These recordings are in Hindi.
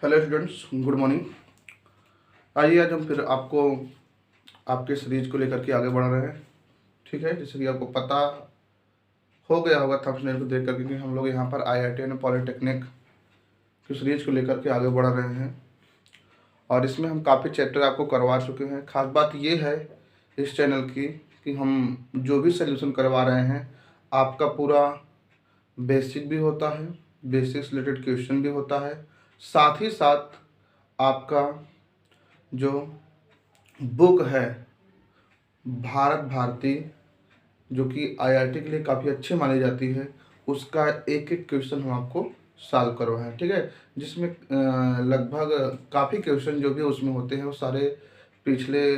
Hello students, good morning. आइए आज हम फिर आपको आपके सीरीज को लेकर के आगे बढ़ा रहे हैं। ठीक है, जैसे कि आपको पता हो गया होगा थंबनेल को देख करके कि हम लोग यहाँ पर आईआईटी एंड पॉलिटेक्निक की सीरीज को लेकर के आगे बढ़ रहे हैं और इसमें हम काफ़ी चैप्टर आपको करवा चुके हैं। खास बात ये है इस चैनल की कि हम जो भी सोल्यूशन करवा रहे हैं आपका पूरा बेसिक भी होता है, बेसिक से रिलेटेड क्वेश्चन भी होता है, साथ ही साथ आपका जो बुक है भारत भारती, जो कि आईआईटी के लिए काफ़ी अच्छी मानी जाती है, उसका एक एक क्वेश्चन हम आपको सॉल्व करवाएं। ठीक है, जिसमें लगभग काफ़ी क्वेश्चन जो भी उसमें होते हैं वो सारे पिछले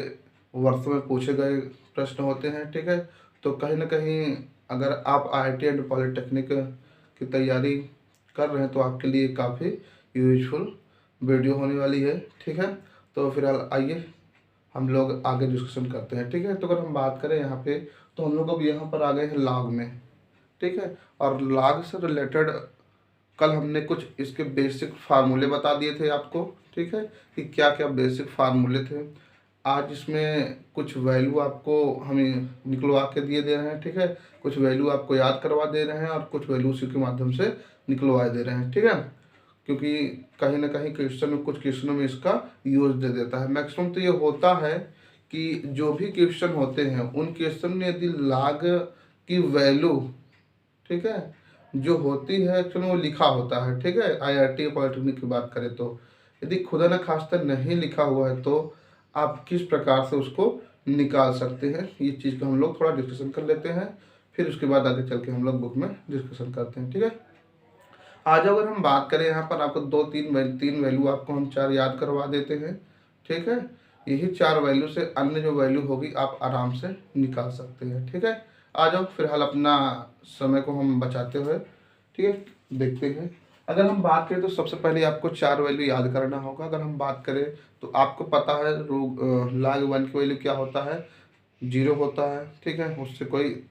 वर्षों में पूछे गए प्रश्न होते हैं। ठीक है, तो कहीं ना कहीं अगर आप आईआईटी एंड पॉलिटेक्निक की तैयारी कर रहे हैं तो आपके लिए काफ़ी यूजफुल वीडियो होने वाली है। ठीक है, तो फिलहाल आइए हम लोग आगे डिस्कशन करते हैं। ठीक है, तो अगर हम बात करें यहाँ पे तो हम लोग अब यहाँ पर आ गए हैं लॉग में। ठीक है, और लॉग से रिलेटेड कल हमने कुछ इसके बेसिक फार्मूले बता दिए थे आपको। ठीक है, कि क्या क्या बेसिक फार्मूले थे। आज इसमें कुछ वैल्यू आपको हमें निकलवा के दिए दे रहे हैं। ठीक है, कुछ वैल्यू आपको याद करवा दे रहे हैं और कुछ वैल्यू उसी के माध्यम से निकलवा दे रहे हैं। ठीक है, क्योंकि कहीं ना कहीं क्वेश्चन में कुछ क्वेश्चनों में इसका यूज दे देता है। मैक्सिमम तो ये होता है कि जो भी क्वेश्चन होते हैं उन क्वेश्चन में यदि लॉग की वैल्यू, ठीक है, जो होती है एक्चुअली वो लिखा होता है। ठीक है, आईआईटी पॉलिटेक्निक की बात करें तो यदि खुदा न खास्ता नहीं लिखा हुआ है तो आप किस प्रकार से उसको निकाल सकते हैं, ये चीज़ का हम लोग थोड़ा डिस्कशन कर लेते हैं। फिर उसके बाद आगे चल के हम लोग बुक में डिस्कशन करते हैं। ठीक है, आज अगर हम बात करें यहाँ पर आपको तीन वैल्यू आपको हम चार याद करवा देते हैं। ठीक है, यही चार वैल्यू से अन्य जो वैल्यू होगी आप आराम से निकाल सकते हैं। ठीक है, आ जाओ फिलहाल अपना समय को हम बचाते हुए ठीक है देखते हैं। अगर हम बात करें तो सबसे पहले आपको चार वैल्यू याद करना होगा। अगर हम बात करें तो आपको पता है log 1 की वैल्यू क्या होता है, 0 होता है। ठीक है, उससे कोई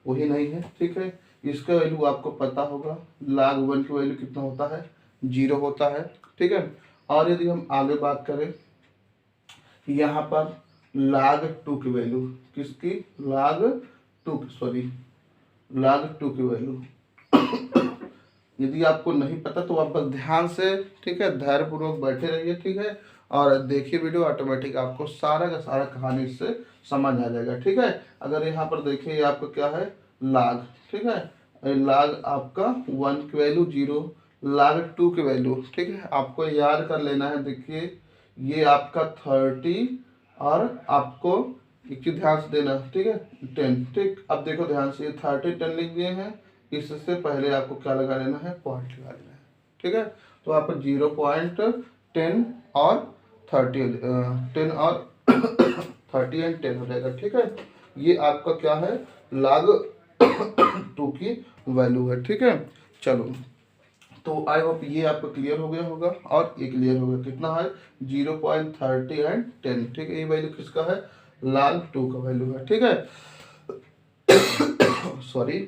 वही नहीं है। ठीक है, इसका वैल्यू आपको पता होगा, log 1 की वैल्यू कितना होता है, 0 होता है। ठीक है, और यदि हम आगे बात करें यहाँ पर log 2 की वैल्यू, किसकी, log 2 log 2 की वैल्यू यदि आपको नहीं पता तो आप बस ध्यान से, ठीक है, धैर्यपूर्वक बैठे रहिए। ठीक है, और देखिए वीडियो, ऑटोमेटिक आपको सारा का सारा कहानी इससे समझ आ जाएगा। ठीक है, अगर यहाँ पर देखिए ये आपको क्या है, log, ठीक है, log आपका 1 की वैल्यू 0, log 2 की वैल्यू, ठीक है, आपको याद कर लेना है। देखिए ये आपका 30 और आपको एक चीज ध्यान से देना, ठीक है, 10। ठीक, अब देखो ध्यान से, ये 30 10 लिख दिए हैं, इससे पहले आपको क्या लगा लेना है, पॉइंट लगा लेना है। ठीक है, तो आपको 0.10 और 30 10 और 30 एंड 10 हो जाएगा। ठीक है, ये आपका क्या है, log 2 की वैल्यू है। ठीक है, चलो, तो आई होप ये आपको क्लियर हो गया होगा और ये क्लियर हो गया, कितना है, 0.30 एंड 10। ठीक है, ये वैल्यू किसका है, log 2 का वैल्यू है। ठीक है, सॉरी,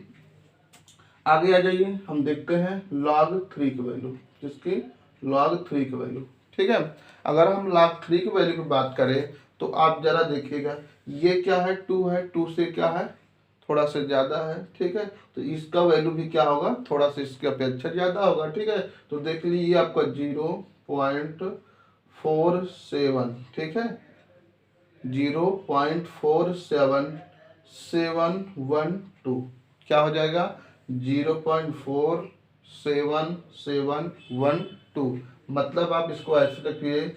आगे आ जाइए, हम देखते हैं log 3 की वैल्यू, जिसकी log 3 की वैल्यू। ठीक है, अगर हम log 3 की वैल्यू की बात करें तो आप जरा देखिएगा, ये क्या है, 2 है, 2 से क्या है, थोड़ा सा ज़्यादा है। ठीक है, तो इसका वैल्यू भी क्या होगा, थोड़ा सा इसके अपेक्षा ज़्यादा होगा। ठीक है, तो देख लीजिए आपका 0.47, ठीक है, 0.47712 क्या हो जाएगा, 0.47712। मतलब आप इसको ऐसे रखिए,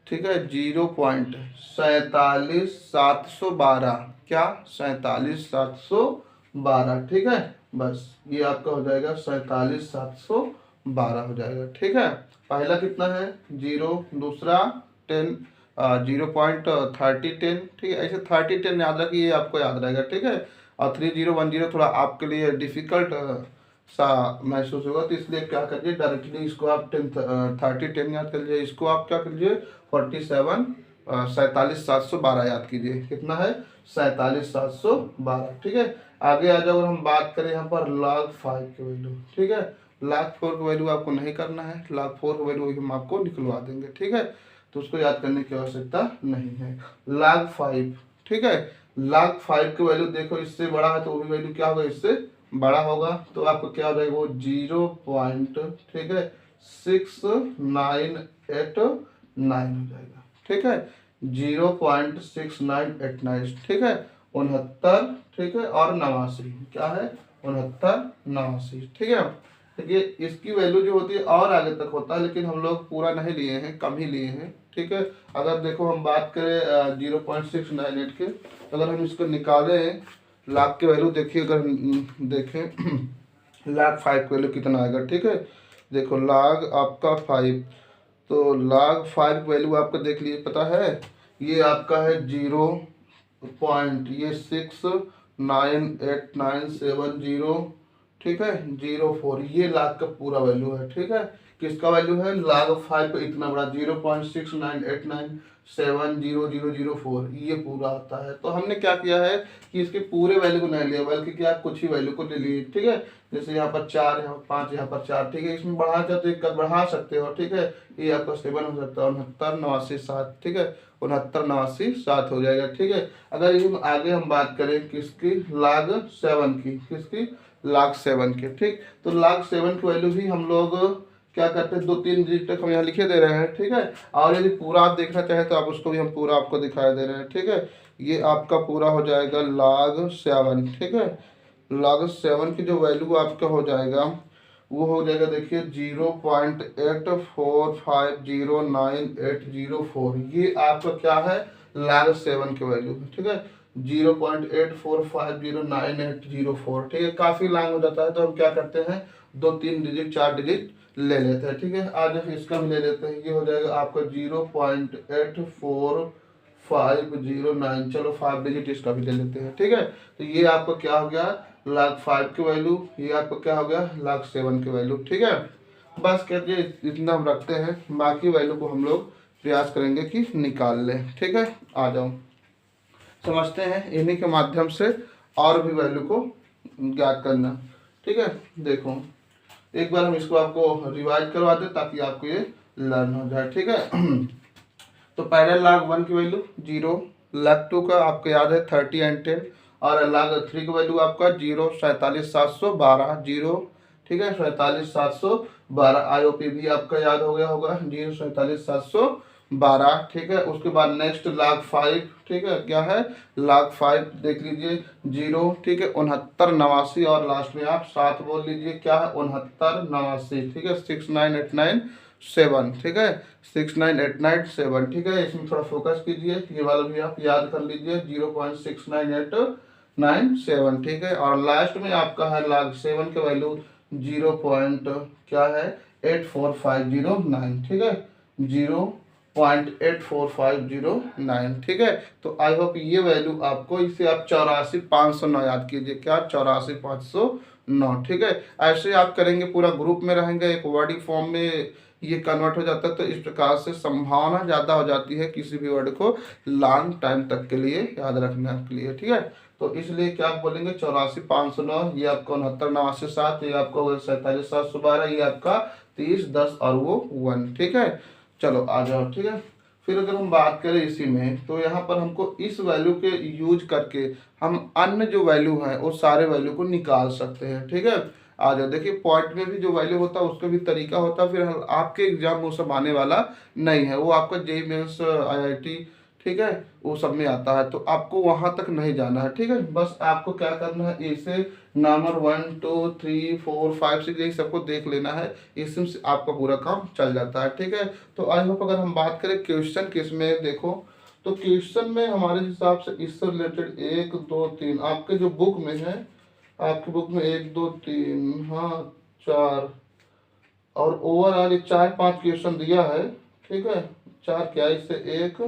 ठीक है, 0.47712, क्या, 47712। ठीक है, बस ये आपका हो जाएगा 47712 हो जाएगा। ठीक है, पहला कितना है, 0, दूसरा 10, 0.3010। ठीक है, ऐसे 3010 याद रखिए, ये आपको याद रहेगा। ठीक है, और 3010 थोड़ा आपके लिए डिफिकल्ट सा महसूस होगा, तो इसलिए क्या करिए, डायरेक्टली इसको आप 3010 याद कर लीजिए, इसको आप क्या कर लीजिए, 47712 याद कीजिए, कितना है, 47712। ठीक है, आगे आ जाओ, अगर हम बात करें यहाँ पर log 5 की वैल्यू, ठीक है, log 4 की वैल्यू आपको नहीं करना है, log 4 की वैल्यू हम आपको निकलवा देंगे, ठीक है। तो उसको याद करने की आवश्यकता नहीं है। log 5, ठीक है, log 5 की वैल्यू देखो इससे बड़ा है तो वो भी वैल्यू क्या होगा, इससे बड़ा होगा, तो आपको क्या हो जाएगा वो 0. ठीक है 6989 हो जाएगा, ठीक है 0.6989, ठीक है 69, ठीक है और 89, क्या है 69 89, ठीक है। देखिए इसकी वैल्यू जो होती है और आगे तक होता है, लेकिन हम लोग पूरा नहीं लिए हैं, कम ही लिए हैं, ठीक है। अगर देखो हम बात करें 0.698 के, अगर हम इसको निकालें लाख की वैल्यू, देखिए अगर देखें लाख 5 की वैल्यू कितना आएगा, ठीक है। देखो लाख आपका 5, तो लाख 5 वैल्यू आपका देख लीजिए, पता है ये आपका है 0.698970, ठीक है 04, ये लाख का पूरा वैल्यू है, ठीक है। किसका वैल्यू है, लाख 5 का इतना बड़ा 0.69897004, ये पूरा आता है। तो हमने क्या किया है कि इसके पूरे वैल्यू को नहीं लिया, बल्कि क्या कुछ ही वैल्यू को ले लिए, ठीक है। जैसे यहाँ पर 4, यहाँ पर 5, यहाँ पर 4, ठीक है। इसमें बढ़ा चाहे तो एक बढ़ा सकते हो, ठीक है। ये आपका 7 हो सकता है, 69 89 7, ठीक है 69 89 7 हो जाएगा, ठीक है। अगर ये आगे हम बात करें किसकी, लाग 7 की, किसकी लाग 7 की, ठीक। तो लाग 7 की वैल्यू भी हम लोग क्या करते हैं, 2-3 डिजिट तक हम यहाँ लिखे दे रहे हैं, ठीक है। और यदि पूरा आप देखना चाहें तो आप उसको भी हम पूरा आपको दिखाई दे रहे हैं, ठीक है। ये आपका पूरा हो जाएगा log 7, ठीक है। log 7 की जो वैल्यू आपका हो जाएगा वो हो जाएगा, देखिए 0.84509804, ये आपका क्या है log 7 की वैल्यू, ठीक है 0.84509804, ठीक है। काफी लॉन्ग हो जाता है तो हम क्या करते हैं 2-3 डिजिट 4 डिजिट ले लेते हैं, ठीक है। आज इसका भी ले लेते हैं, ये हो जाएगा आपका 0.84509, चलो 5 डिजिट इसका भी ले लेते हैं, ठीक है। तो ये आपको क्या हो गया log 5 की वैल्यू, ये आपको क्या हो गया log 7 की वैल्यू, ठीक है। बस कहते इतना हम रखते हैं, बाकी वैल्यू को हम लोग प्रयास करेंगे कि निकाल लें, ठीक है। आ जाओ समझते हैं इन्हीं के माध्यम से और भी वैल्यू को ज्ञात करना, ठीक है। देखो एक बार हम इसको आपको रिवाइज करवा दें ताकि आपको ये लर्न हो जाए, ठीक है। तो पहले log 1 की वैल्यू 0, log 2 का आपको याद है 30 and 10, और log 3 की वैल्यू आपका 0.47712, 0, ठीक है 47712, IOP भी आपका याद हो गया होगा 0.47712, ठीक है। उसके बाद नेक्स्ट log 5, ठीक है क्या है log 5 देख लीजिए 0, ठीक है 69 89, और लास्ट में आप 7 बोल लीजिए, क्या है 69 89, ठीक है 69897, ठीक है 69897, ठीक है। इसमें थोड़ा फोकस कीजिए, ये वाला भी आप याद कर लीजिए 0.69897, ठीक है। और लास्ट में आपका है log 7 का वैल्यू 0. क्या है 84509, ठीक है 0.84509, ठीक है। तो आई होप ये वैल्यू आपको, इसे आप 84509 याद कीजिए, क्या 84509, ठीक है। ऐसे आप करेंगे पूरा ग्रुप में रहेंगे, एक वर्ड फॉर्म में ये कन्वर्ट हो जाता है, तो इस प्रकार से संभावना ज़्यादा हो जाती है किसी भी वर्ड को लॉन्ग टाइम तक के लिए याद रखने के लिए, ठीक है। तो इसलिए क्या आप बोलेंगे 84509, ये आपका 69 89 7, ये आपका 47712, ये आपका 30 10 और वो 1, ठीक है। चलो आ जाओ, ठीक है। फिर अगर हम बात करें इसी में, तो यहाँ पर हमको इस वैल्यू के यूज करके हम अन्य जो वैल्यू है वो सारे वैल्यू को निकाल सकते हैं, ठीक है। आ जाओ, देखिए पॉइंट में भी जो वैल्यू होता है उसका भी तरीका होता है, फिर आपके एग्जाम वो सब आने वाला नहीं है, वो आपका जेईई मेंस IIT, ठीक है वो सब में आता है, तो आपको वहां तक नहीं जाना है, ठीक है। बस आपको क्या करना है, इसे नंबर 1 2 3 4 5 6 यही सबको देख लेना है, इसमें से आपका पूरा काम चल जाता है, ठीक है। तो आई होप अगर हम बात करें क्वेश्चन किस में, देखो तो क्वेश्चन में हमारे हिसाब से इससे रिलेटेड 1 2 3 आपके जो बुक में है, आपकी बुक में 1 2 3 हाँ 4 और ओवरऑल 4-5 क्वेश्चन दिया है, ठीक है 4 क्या इससे 1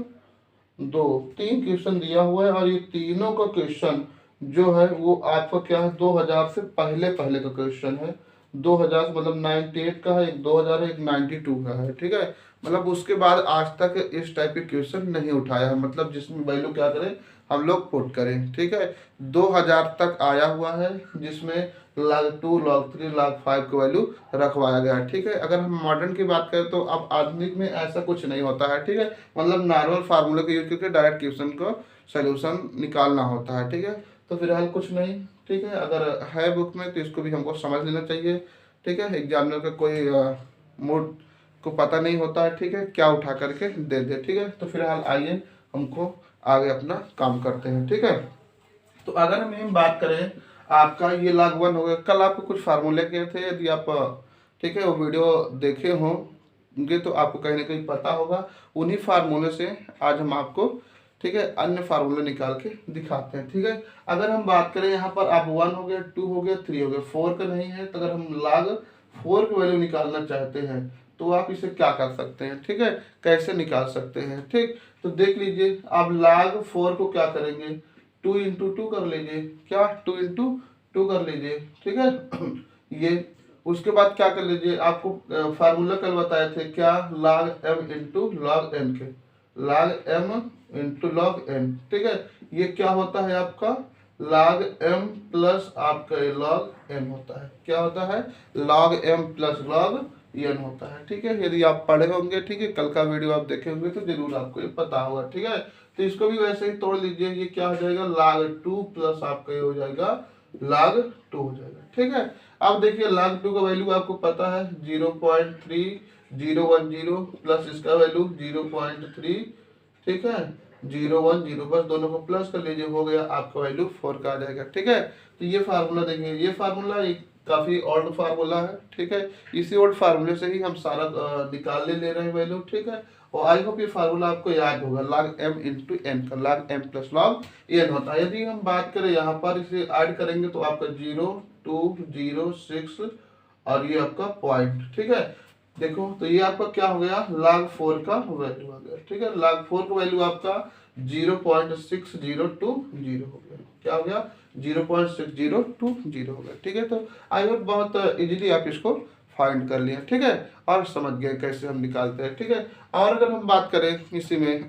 2 3 क्वेश्चन दिया हुआ है, और ये तीनों का क्वेश्चन जो है वो आपका क्या है 2000 से पहले पहले का क्वेश्चन है, 2000 मतलब 98 का है, एक 2000 है, एक 92 का है, ठीक है। मतलब उसके बाद आज तक इस टाइप के क्वेश्चन नहीं उठाया है, मतलब जिसमें वैल्यू क्या करें हम लोग पुट करें। ठीक है, 2000 तक आया हुआ है, जिसमें log2 log3 log5 की वैल्यू रखवाया गया है। ठीक है, अगर हम मॉडर्न की बात करें तो अब आधुनिक में ऐसा कुछ नहीं होता है। ठीक है, मतलब नॉर्मल फार्मूले का यूज करके डायरेक्ट क्वेश्चन को सोल्यूशन निकालना होता है। ठीक है, तो फिलहाल कुछ नहीं। ठीक है, अगर है बुक में तो इसको भी हमको समझ लेना चाहिए। ठीक है, एग्जामिनर का कोई मूड को पता नहीं होता है। ठीक है, क्या उठा करके दे दे। ठीक है, तो फिलहाल आइए हमको आगे अपना काम करते हैं। ठीक है, तो अगर हम बात करें आपका ये log1 हो गया। कल आपको कुछ फार्मूले किए थे, यदि आप ठीक है वो वीडियो देखे होंगे तो आपको कहीं ना कहीं पता होगा। उन्हीं फार्मूले से आज हम आपको ठीक है अन्य फार्मूले निकाल के दिखाते हैं। ठीक है, अगर हम बात करें यहाँ पर आप 1 हो गया, 2 हो गया, 3 हो गया, 4 का नहीं है, तो अगर हम log4 की वैल्यू निकालना चाहते हैं तो आप इसे क्या कर सकते हैं। ठीक है, कैसे निकाल सकते हैं। ठीक, तो देख लीजिए, आप log4 को क्या करेंगे, 2 इंटू 2 कर लीजिए। क्या 2 इंटू 2 कर लीजिए। ठीक है ये उसके बाद क्या कर लीजिए, आपको फार्मूला कल बताए थे क्या, log m into log n के, log m into log n। ठीक है, ये क्या होता है आपका log m प्लस आपका log n होता है। क्या होता है, log m plus log n होता है। ठीक है, यदि आप पढ़े होंगे, ठीक है, कल का वीडियो आप देखे होंगे तो जरूर आपको ये पता होगा। ठीक है, तो इसको भी वैसे ही तोड़ लीजिए। ये क्या हो जाएगा, log2 प्लस आपका ये हो जाएगा log2 हो जाएगा। ठीक है, अब देखिए log2 का वैल्यू आपको पता है 0.3010 प्लस इसका वैल्यू 0.3। ठीक है, 010 बस दोनों को प्लस कर लीजिए, हो गया आपका वैल्यू 4 का आ जाएगा। ठीक है, तो ये फार्मूला देखिए, ये फार्मूला काफी ओल्ड फार्मूला है। ठीक है, इसी ओल्ड फार्मूले से ही हम सारा निकाल ले रहे हैं वैल्यू। ठीक है, और आई होप ये फार्मूला आपको याद होगा, log m इंटू एन का, log m plus log n होता है। यदि हम बात करें यहाँ पर इसे ऐड करेंगे तो आपका 0 2 0 6 और ये आपका पॉइंट। ठीक है, देखो तो ये आपका क्या हो गया, log4 का वैल्यू आ गया। ठीक है, log4 का वैल्यू आपका 0.6020 हो गया। क्या हो गया, 0.6020 हो गया। ठीक है, तो आई होप बहुत इजीली आप इसको फाइंड कर लिया। ठीक है, और समझ गए कैसे हम निकालते हैं। ठीक है, और अगर हम बात करें इसी में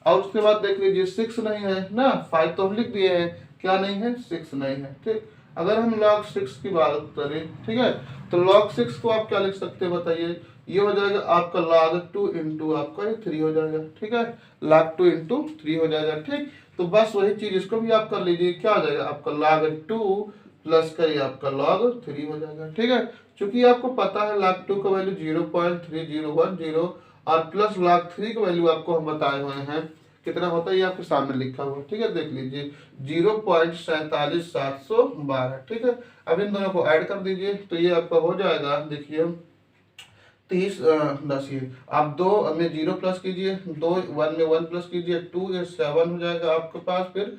और उसके बाद देख लीजिए 6 नहीं है ना, 5 तो हम लिख दिए हैं, क्या नहीं है, 6 नहीं है। ठीक, अगर हम log 6 की बात करें, ठीक है, तो log 6 को आप क्या लिख सकते हैं बताइए, ये हो जाएगा आपका log2 इंटू आपका ये 3 हो जाएगा। ठीक है, log2 इंटू 3 हो जाएगा। ठीक, तो बस वही चीज इसको भी आप कर लीजिए, क्या हो जाएगा आपका log2 प्लस का ये आपका log3 हो जाएगा। ठीक है, क्योंकि आपको पता है log2 का वैल्यू 0.3010 और प्लस log3 का वैल्यू आपको हम बताए हुए हैं कितना होता है, ये आपके सामने लिखा हुआ है। ठीक है, देख लीजिए 0.47712। ठीक है, अब इन दोनों को ऐड कर दीजिए तो ये आपका हो जाएगा, देखिए 30 10 ये आप 2 में 0 प्लस कीजिए, 2 1 में 1 प्लस कीजिए, 2 ये 7 हो जाएगा आपके पास, फिर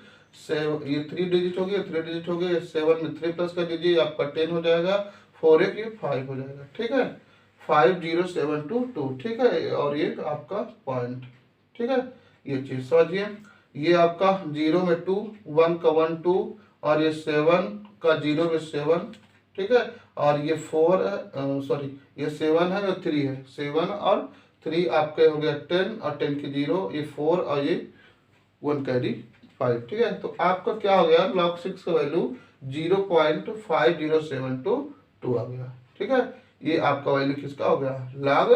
ये 3 डिजिट हो गया, 3 डिजिट हो गया, 7 में 3 प्लस कर दीजिए आपका 10 हो जाएगा, 4 एक ये 5 हो जाएगा। ठीक है, 5072। ठीक है, और ये आपका पॉइंट। ठीक है, ये चीज समझिए, ये आपका 0 में 2, 1 का 1 2 और ये 7 का 0 में 7। ठीक है, और ये 4 सॉरी ये 7 है और 3 है, 7 और 3 आपके हो गया 10 और 10 के 0, ये 4 और ये 1 कैरी 5। ठीक है, तो आपका क्या हो गया, log 6 का वैल्यू 0.50722 आ गया। ठीक है, ये आपका वैल्यू किसका हो गया, log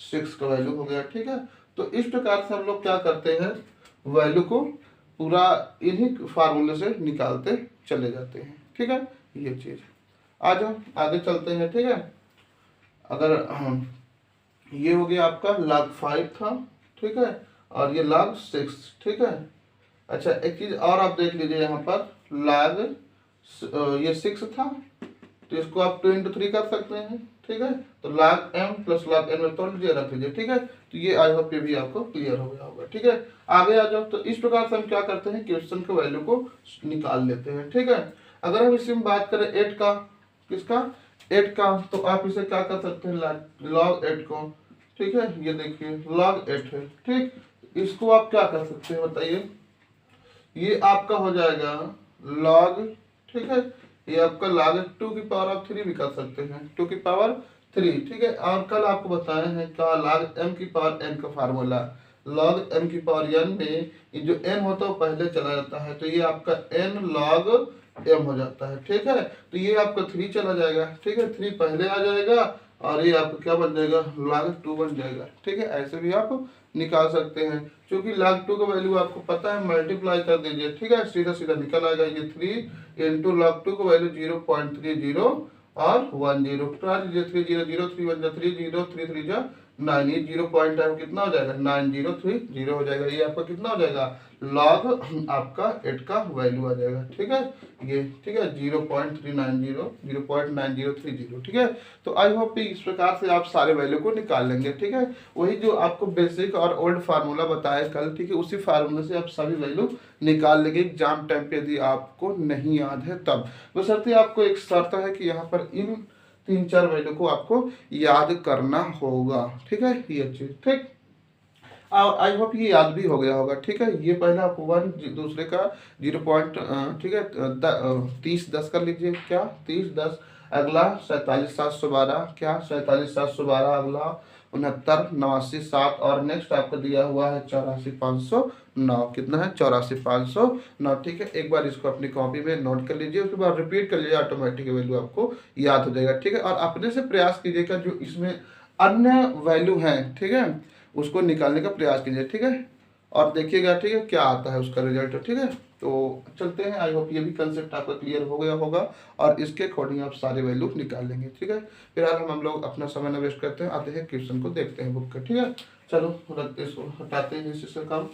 6 का वैल्यू हो गया। ठीक है, तो इस प्रकार से हम लोग क्या करते हैं, वैल्यू को पूरा इन्हीं फार्मूले से निकालते चले जाते हैं। ठीक है, ये चीज आ जाओ आगे चलते हैं। ठीक है, अगर ये हो गया आपका log 5 था। ठीक है, और ये log 6। ठीक है, अच्छा एक चीज और आप देख लीजिए, यहाँ पर log ये 6 था तो इसको आप 2 इंटू 3 कर सकते हैं। ठीक है, तो log m plus log n में तोड़ लीजिए, रख लीजिए। ठीक है, तो ये आई होप ये भी आपको क्लियर हो गया होगा। ठीक है, आगे आ जाओ, तो इस प्रकार से हम क्या करते हैं, क्वेश्चन के वैल्यू को निकाल लेते हैं। ठीक है, अगर हम इसी में बात करें 8 का, किसका, 8 का, तो आप इसे क्या कर सकते हैं, log 8 को। ठीक है, ये देखिए log 8 है। ठीक, इसको आप क्या कर सकते हैं बताइए, ये आपका हो जाएगा log, ठीक है, ये आपका log 2 की पावर आप 3 भी कर सकते हैं, 2 की पावर 3। ठीक है, और कल आपको बताए हैं क्या, log m की पावर n का फार्मूला, log m की पावर n में ये जो n होता है वो पहले चला जाता है, तो ये आपका n log m हो जाता है। ठीक है, तो ये आपका 3 चला जाएगा। ठीक है, 3 पहले आ जाएगा और ये आपका क्या बन जाएगा, log 2 बन जाएगा। ठीक है, ऐसे भी आप निकाल सकते हैं। क्योंकि log 2 का वैल्यू आपको पता है, मल्टीप्लाई कर दीजिए। ठीक है, सीधा सीधा निकल आएगा ये 3 इंटू log 2 का वैल्यू 0.30 और 10। ट्राई लीजिए, 3 0 0 3 1 3 0 3 3 जा 9, ये 0 पॉइंट है कितना हो जाएगा, 9030 हो जाएगा। ये आपका कितना हो जाएगा, लॉग आपका 8 का वैल्यू आ जाएगा। ठीक है, ये ठीक है 0.390 ठीक है। तो आई होप इस प्रकार से आप सारे वैल्यू को निकाल लेंगे। ठीक है, वही जो आपको बेसिक और ओल्ड फार्मूला बताया कल, ठीक है, उसी फार्मूला से आप सभी वैल्यू निकाल लेंगे एग्जाम टाइम पे, यदि आपको नहीं याद है तब। बशर्ते आपको एक शर्त है कि यहाँ पर इन 3-4 वैल्यू को आपको याद करना होगा। ठीक है, ये चीज ठीक, आई होप ये याद भी हो गया होगा। ठीक है, ये पहला आप 1, दूसरे का 0. ठीक है 30-10 कर लीजिए, क्या 30-10, अगला 47,712, क्या 47,712, अगला 69,89,7 और नेक्स्ट आपको दिया हुआ है 84,509। कितना है, 84,509। ठीक है, एक बार इसको अपनी कॉपी में नोट कर लीजिए, उसके बाद रिपीट कर लीजिए, ऑटोमेटिक वैल्यू आपको याद हो जाएगा। ठीक है, और अपने से प्रयास कीजिएगा जो इसमें अन्य वैल्यू हैं, ठीक है, उसको निकालने का प्रयास कीजिए। ठीक है, और देखिएगा ठीक है क्या आता है उसका रिजल्ट। ठीक है, तो चलते हैं। आई होप ये भी कंसेप्ट आपका क्लियर हो गया होगा और इसके अकॉर्डिंग आप सारे वैल्यू निकाल लेंगे। ठीक है, फिलहाल हम लोग अपना समय न वेस्ट करते हैं, आते हैं क्वेश्चन को देखते हैं बुक का। ठीक है, चलो रखते इसको, हटाते हैं इससे काम।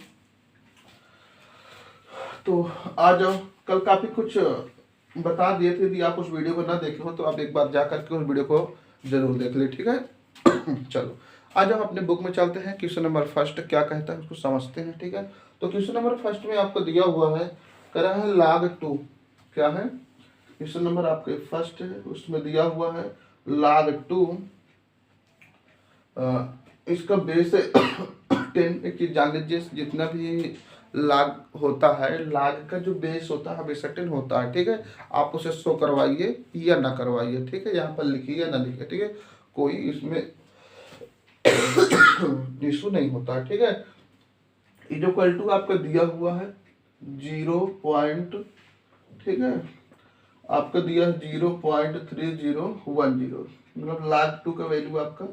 तो आ जाओ, कल काफी कुछ बता दिए थे, यदि आप उस वीडियो को ना देखे हो तो आप एक बार जा करके उस वीडियो को जरूर देख ले। ठीक है चलो आज हम अपने बुक में चलते हैं। क्वेश्चन नंबर फर्स्ट क्या कहता है उसको समझते हैं। ठीक है, तो क्वेश्चन नंबर फर्स्ट में आपको दिया हुआ है, कह रहा है log 2, क्या है क्वेश्चन नंबर आपके फर्स्ट है, उसमें दिया हुआ है log 2, इसका बेस है 10। एक चीज जान लीजिए, जितना भी log होता है, log का जो बेस होता है हमेशा 10 होता है। ठीक है, आप उसे शो करवाइए या ना करवाइए। ठीक है, यहाँ पर लिखिए या ना लिखिए। ठीक है, कोई इसमें इशू नहीं होता। ठीक है, इक्वल टू आपका दिया हुआ है 0. ठीक है, आपका दिया है 0.3010, मतलब log 2 का वैल्यू आपका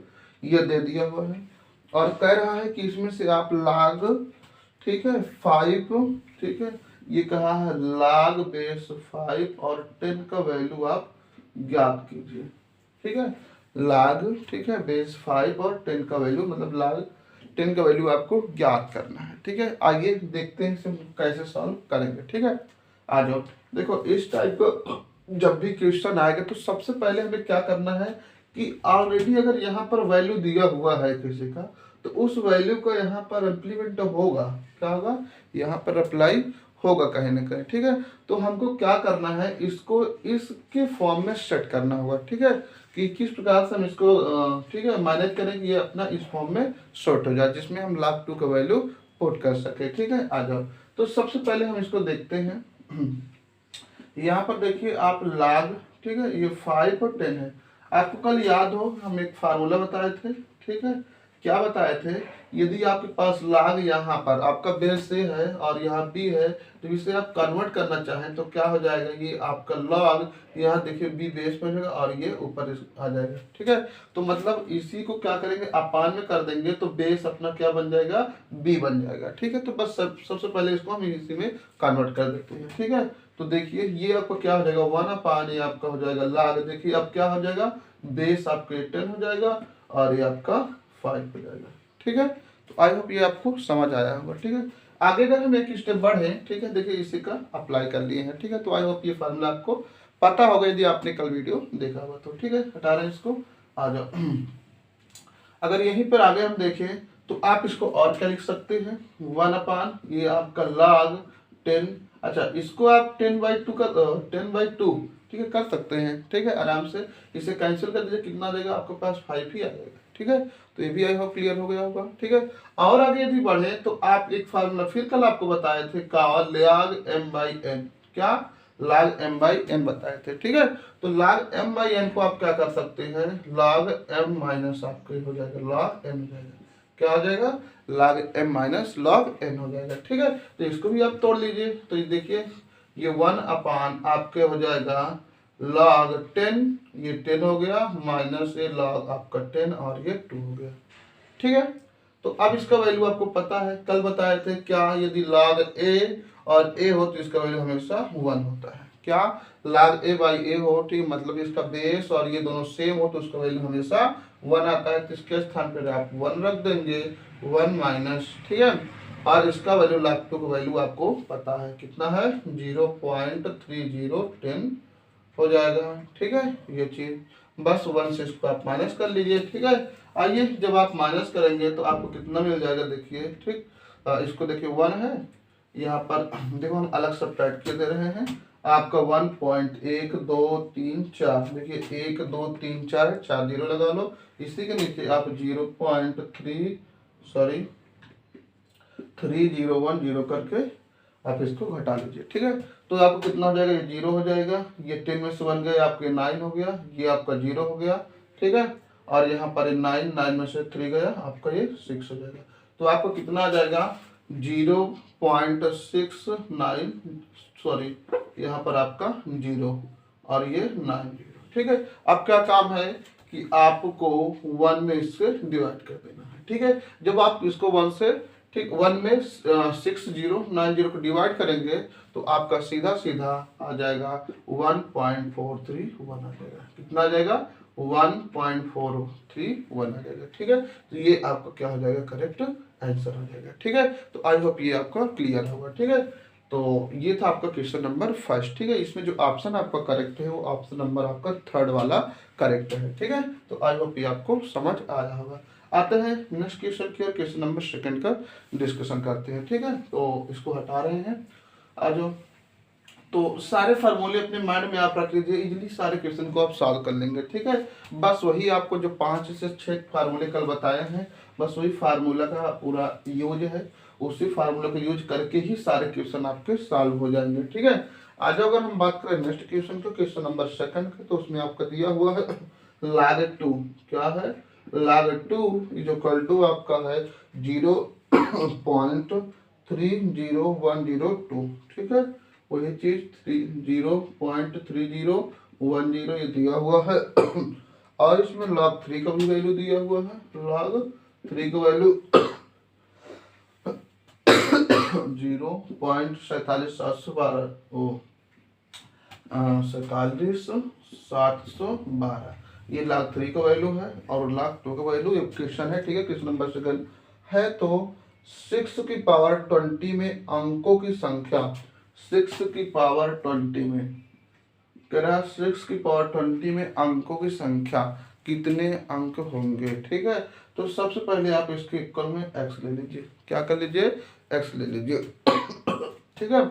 यह दे दिया हुआ है और कह रहा है कि इसमें से आप log, ठीक है 5, ठीक है, ये कहा है log बेस 5 और 10 का वैल्यू आप ज्ञात कीजिए। ठीक है, log, ठीक है बेस 5 और 10 का वैल्यू, मतलब log 10 का वैल्यू आपको ज्ञात करना है। ठीक है, आइए देखते हैं इसे कैसे सॉल्व करेंगे। ठीक है, आ जाओ। देखो इस टाइप का जब भी क्वेश्चन आएगा तो सबसे पहले हमें क्या करना है कि ऑलरेडी अगर यहाँ पर वैल्यू दिया हुआ है किसी का, तो उस वैल्यू को यहाँ पर इम्प्लीमेंट होगा, क्या होगा, यहाँ पर अप्लाई होगा कहीं ना कहीं। ठीक है, तो हमको क्या करना है, इसको इसके फॉर्म में सेट करना होगा। ठीक है, कि किस प्रकार से हम इसको ठीक है मैनेज करें कि ये अपना इस फॉर्म में शॉर्ट हो जाए, जिसमें हम log 2 का वैल्यू पुट कर सके। ठीक है, आ जाओ। तो सबसे पहले हम इसको देखते हैं। यहाँ पर देखिए आप log, ठीक है, ये 5 और 10 है। आपको कल याद हो हम एक फार्मूला बताए थे। ठीक है, क्या बताए थे, यदि आपके पास log यहाँ पर आपका बेस से है और यहाँ b है, तो इसे आप कन्वर्ट करना चाहें तो क्या हो जाएगा, ये आपका log यहाँ देखिए b बेस में जाएगा और ये ऊपर आ जाएगा। ठीक है, तो मतलब इसी को क्या करेंगे, अपान में कर देंगे तो बेस अपना क्या बन जाएगा, b बन जाएगा। ठीक है, तो बस सबसे पहले इसको हम इसी में कन्वर्ट कर देते हैं। ठीक है, तो देखिए ये आपका क्या हो जाएगा, 1 ये आपका हो जाएगा log, देखिए अब क्या हो जाएगा, बेस आपके 10 हो जाएगा और ये आपका 5 हो जाएगा। ठीक है, तो आई होप ये आपको समझ आया होगा। ठीक है, आगे अगर हम एक स्टेप बढ़े, ठीक है, देखिए इसी का अप्लाई कर लिए हैं। ठीक है, तो आई होप ये फार्मूला आपको पता होगा यदि आपने कल वीडियो देखा हुआ तो। ठीक है, हटा रहे हैं इसको, आ जाओ। अगर यहीं पर आगे हम देखें तो आप इसको और क्या लिख सकते हैं, 1 ये आपका log 10, अच्छा इसको आप 10/2 का 10/2 ठीक है कर सकते हैं। ठीक है, आराम से इसे कैंसिल कर दीजिए, कितना देगा आपके पास 5 ही आ जाएगा। ठीक है, तो ये भी आई होप क्लियर हो गया होगा। ठीक है, और आगे यदि बढ़े तो आप एक फार्मूला फिर कल आपको बताए थे, log m/n, क्या log m/n बताए थे। ठीक है, तो log m/n को आप क्या कर सकते हैं, log m माइनस आपके हो जाएगा log m हो जाएगा, क्या हो जाएगा, log m minus log n हो जाएगा। ठीक है, तो इसको भी आप तोड़ लीजिए। तो ये देखिए ये 1 अपान आपके हो जाएगा log 10, ये 10 हो गया, माइनस ये log आपका 10 और ये 2 हो गया। ठीक है, तो अब इसका वैल्यू आपको पता है, कल बताए थे क्या, यदि log a और a हो तो इसका वैल्यू हमेशा 1 होता है। क्या, log a बाई a हो, ठीक, मतलब इसका बेस और ये दोनों सेम हो तो उसका वैल्यू हमेशा 1 आता है। तो इसके स्थान पर आप 1 रख देंगे, 1 माइनस, ठीक है, और इसका वैल्यू log 2 का वैल्यू आपको पता है कितना है, 0.3010 हो जाएगा। ठीक है, ये चीज बस 1 से इसको आप माइनस कर लीजिए। ठीक है, आइए जब आप माइनस करेंगे तो आपको कितना मिल जाएगा, देखिए। ठीक, इसको देखिए 1 है, यहाँ पर देखो हम अलग सब्ट्रैक्ट के दे रहे हैं, आपका 1.1234, देखिए 1 2 3 4 4 जीरो लगा लो, इसी के नीचे आप 3010 करके आप इसको घटा लीजिए। ठीक है, तो आपको कितना हो जाएगा, ये 0 हो जाएगा, ये 10 में से 1 गए आपके 9 हो गया, ये आपका 0 हो गया। ठीक है, और यहाँ पर 9 में से 3 गया, आपका ये 6 हो जाएगा। तो आपको कितना आ जाएगा, 0.69, सॉरी यहाँ पर आपका 0 और ये 9 0। ठीक है, अब क्या काम है कि आपको 1 में इससे डिवाइड कर देना है। ठीक है, जब आप इसको 1 से, ठीक, 1 में 6090 को डिवाइड करेंगे तो आपका सीधा सीधा आ जाएगा 1.431 आ जाएगा। कितना आ जाएगा, 1.431 आ जाएगा। ठीक है, तो ये आपका क्या हो जाएगा, करेक्ट आंसर हो जाएगा। ठीक है, तो आई होप ये आपका क्लियर होगा। ठीक है, तो ये था आपका क्वेश्चन नंबर 1। ठीक है, इसमें जो ऑप्शन आपका करेक्ट है वो ऑप्शन नंबर आपका 3rd वाला करेक्ट है। ठीक है, तो आई होप ये आपको समझ आया होगा। आते हैं नेक्स्ट क्वेश्चन की और क्वेश्चन नंबर 2 का डिस्कशन करते हैं। ठीक है, तो इसको हटा रहे हैं आज। तो सारे फार्मूले अपने माइंड में आप रख लीजिए, इजीली सारे क्वेश्चन को आप सॉल्व कर लेंगे। ठीक है, बस वही आपको जो 5 से 6 फार्मूले कल बताए हैं, बस वही फार्मूला का पूरा यूज है, उसी फार्मूला का यूज करके ही सारे क्वेश्चन आपके सॉल्व हो जाएंगे। ठीक है, आज अगर हम बात करें नेक्स्ट क्वेश्चन को, क्वेश्चन नंबर 2 का, तो उसमें आपका दिया हुआ है log 2, क्या है, log 2 इज इक्वल टू आपका है 0.30102। ठीक है, वही चीज 0.3010 ये दिया हुआ है और इसमें log 3 का भी वैल्यू दिया हुआ है, log 3 का वैल्यू 0.47712, 47712 ये log 3 का वैल्यू है और log 2 का वैल्यू, ये क्वेश्चन है। ठीक है, क्वेश्चन नंबर 2 है। तो 6 की पावर 20 में अंकों की संख्या, 6 की पावर 20 में कह रहा है 6 की पावर 20 में अंकों की संख्या कितने अंक होंगे। ठीक है, तो सबसे पहले आप इसके इक्वल में x ले लीजिए, क्या कर लीजिए, x ले लीजिए। ठीक है,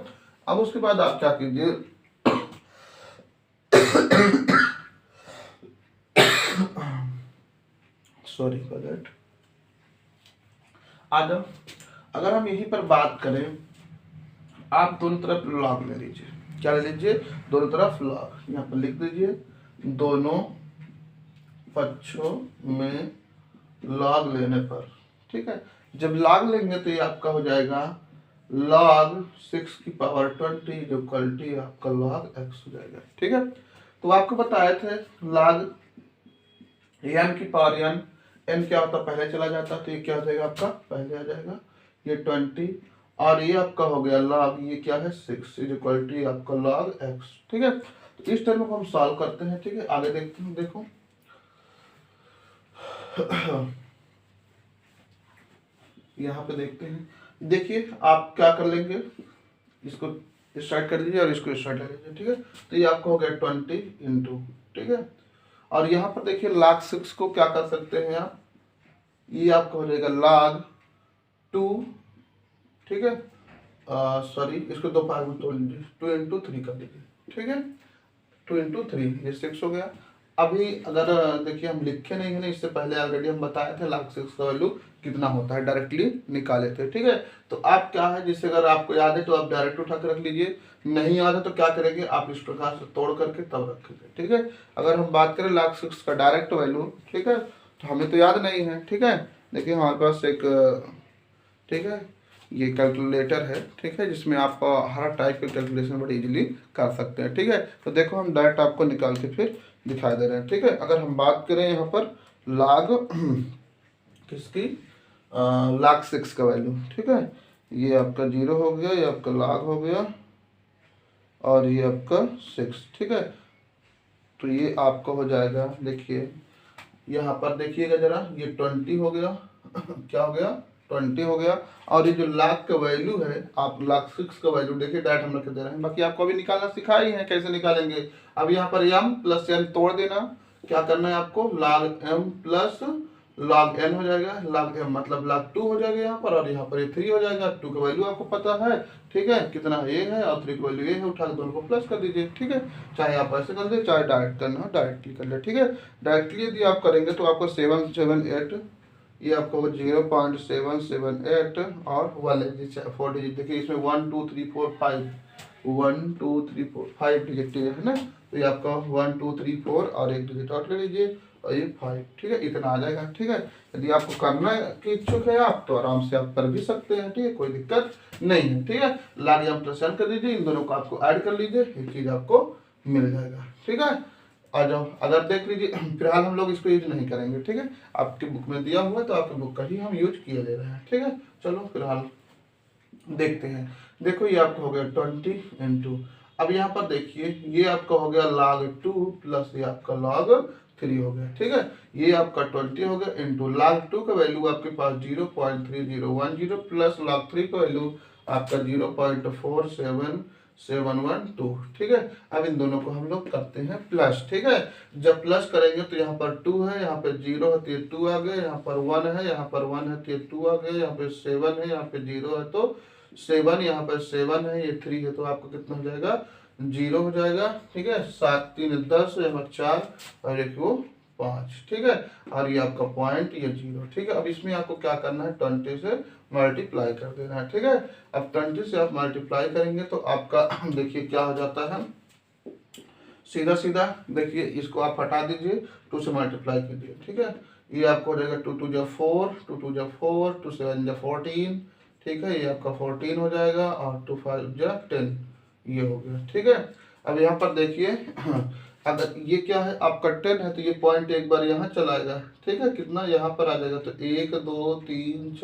अब उसके बाद आप क्या कीजिए, सॉरी फॉर दैट, आ जाओ। अगर हम यहीं पर बात करें, आप दोनों तरफ log ले लीजिए, क्या ले लीजिए, दोनों तरफ log, यहाँ पर लिख दीजिए, दोनों पक्षों में log लेने पर। ठीक है, जब log लेंगे तो ये आपका हो जाएगा log 6 की पावर 20 जो क्वालिटी आपका log x हो जाएगा। ठीक है, तो आपको बताए थे log n की पावर n क्या होता, पहले चला जाता, तो ये क्या हो जाएगा आपका, पहले आ जाएगा ये 20 और ये आपका हो गया log, ये क्या है 6 इज इक्वलिटी आपका log x। ठीक है, तो इस टर्म को हम सॉल्व करते हैं। ठीक है, आगे देखते हैं, देखो यहाँ पे देखते हैं, देखिए आप क्या कर लेंगे, इसको स्टार्ट कर लीजिए और इसको स्टार्ट कर लीजिए। ठीक है, तो ये आपका हो गया 20 इंटू, ठीक है, और यहाँ पर देखिए log 6 को क्या कर सकते हैं आप, ये आपका हो जाएगा log 2। ठीक है, सॉरी इसको दो भाग में तोड़ लीजिए, 2 इंटू 3 कर लीजिए। ठीक है, 2 इंटू 3 ये 6 हो गया। अभी अगर देखिए हम लिखे नहीं है ना, इससे पहले ऑलरेडी हम बताए थे log 6 का वैल्यू कितना होता है, डायरेक्टली निकाले थे। ठीक है, तो आप क्या है, जिससे अगर आपको याद है तो आप डायरेक्ट उठा कर रख लीजिए, नहीं याद है तो क्या करेंगे, आप इस प्रकार से तोड़ करके तब रखेंगे। ठीक है, अगर हम बात करें log 6 का डायरेक्ट वैल्यू, ठीक है, तो हमें तो याद नहीं है। ठीक है, देखिए हमारे पास एक ठीक है ये कैलकुलेटर है, ठीक है, जिसमें आप हर टाइप के कैलकुलेशन बड़ी इजीली कर सकते हैं। ठीक है, तो देखो हम डायरेक्ट आपको निकाल के फिर दिखा दे रहे हैं। ठीक है, अगर हम बात करें यहाँ पर लाग किसकी लाग 6 का वैल्यू, ठीक है, ये आपका 0 हो गया, ये आपका लाग हो गया और ये आपका 6। ठीक है, तो ये आपका हो जाएगा, देखिए यहाँ पर देखिएगा जरा, ये 20 हो गया क्या हो गया 20 हो गया। और ये जो लाख का वैल्यू है, आप लाख 6 का वैल्यू देखिए डायरेक्ट हम रख दे रहे हैं, बाकी आपको अभी निकालना सिखा ही है कैसे निकालेंगे। अब यहाँ पर m प्लस n तोड़ देना, क्या करना है आपको, log m plus log n हो जाएगा, log m मतलब log 2 हो जाएगा यहाँ पर, और यहाँ पर ये 3 हो जाएगा। 2 का वैल्यू आपको पता है, ठीक है, कितना a है, और 3 का वैल्यू a है, उठा के दोनों को प्लस कर दीजिए। ठीक है, चाहे आप ऐसे कर दे, चाहे डायरेक्ट करना हो डायरेक्टली कर ले। ठीक है, डायरेक्टली यदि आप करेंगे तो आपको 778 ये आपको 0.778 और 1 डिजिट 4 डिजिट, देखिए इसमें 1 2 3 4 5 1 2 3 4 5 डिजिट है ना, तो ये आपका 1 2 3 4 और एक डिजिट और ले लीजिए और ये 5। ठीक है, इतना आ जाएगा। ठीक है, यदि आपको करना की इच्छुक है आप तो आराम से आप कर भी सकते हैं। ठीक है, कोई दिक्कत नहीं है। ठीक है, लाग या प्लस कर दीजिए, इन दोनों को आपको ऐड कर लीजिए, ये चीज़ आपको मिल जाएगा। ठीक है, आ जाओ, अगर देख लीजिए फिलहाल हम लोग इसको यूज नहीं करेंगे। ठीक है, आपकी बुक में दिया हुआ है तो आपकी बुक का ही हम यूज किए ले रहे हैं। ठीक है, चलो फिलहाल देखते हैं। देखो ये आपका हो गया 20 इंटू, अब यहाँ पर देखिए ये आपका हो गया log 2 प्लस ये आपका log 3 हो गया। ठीक है, ये आपका 20 हो गया इंटू log 2 का वैल्यू आपके पास 0.3010 प्लस log 3 का वैल्यू आपका 0.4712। ठीक है, अब इन दोनों को हम लोग करते हैं प्लस। ठीक है, जब प्लस करेंगे तो यहाँ पर 2 है, यहाँ पे 0 है तो ये 2 आ गया, यहाँ पर 1 है, यहाँ पर 1 है तो ये 2 आ गया, यहाँ पे 7 है, यहाँ पे 0 है तो 7, यहाँ पर 7 है, ये 3 है, तो आपको कितना हो जाएगा 0 हो जाएगा। ठीक है, 7 3 10, यहाँ 4 और एक वो 5। ठीक है, और ये आपका पॉइंट ये 0। ठीक है, अब इसमें आपको क्या करना है 20 से मल्टीप्लाई कर देना है। ठीक है, अब 20 से आप मल्टीप्लाई करेंगे तो आपका देखिए क्या हो जाता है, सीधा सीधा देखिए इसको आप हटा दीजिए, 2 से मल्टीप्लाई कीजिए। ठीक है, ये आपको हो जाएगा 2 2 जा 4, 2 2 जा 4, 2 7 जा 14। ठीक है, ये आपका 14 हो जाएगा और 2 5 जा 10, ये हो गया। ठीक है, अब यहाँ पर देखिए अगर ये क्या है आपका 10 है तो ये पॉइंट एक बार यहाँ चलाएगा। ठीक है, कितना यहाँ पर आ जाएगा, तो 1 2 3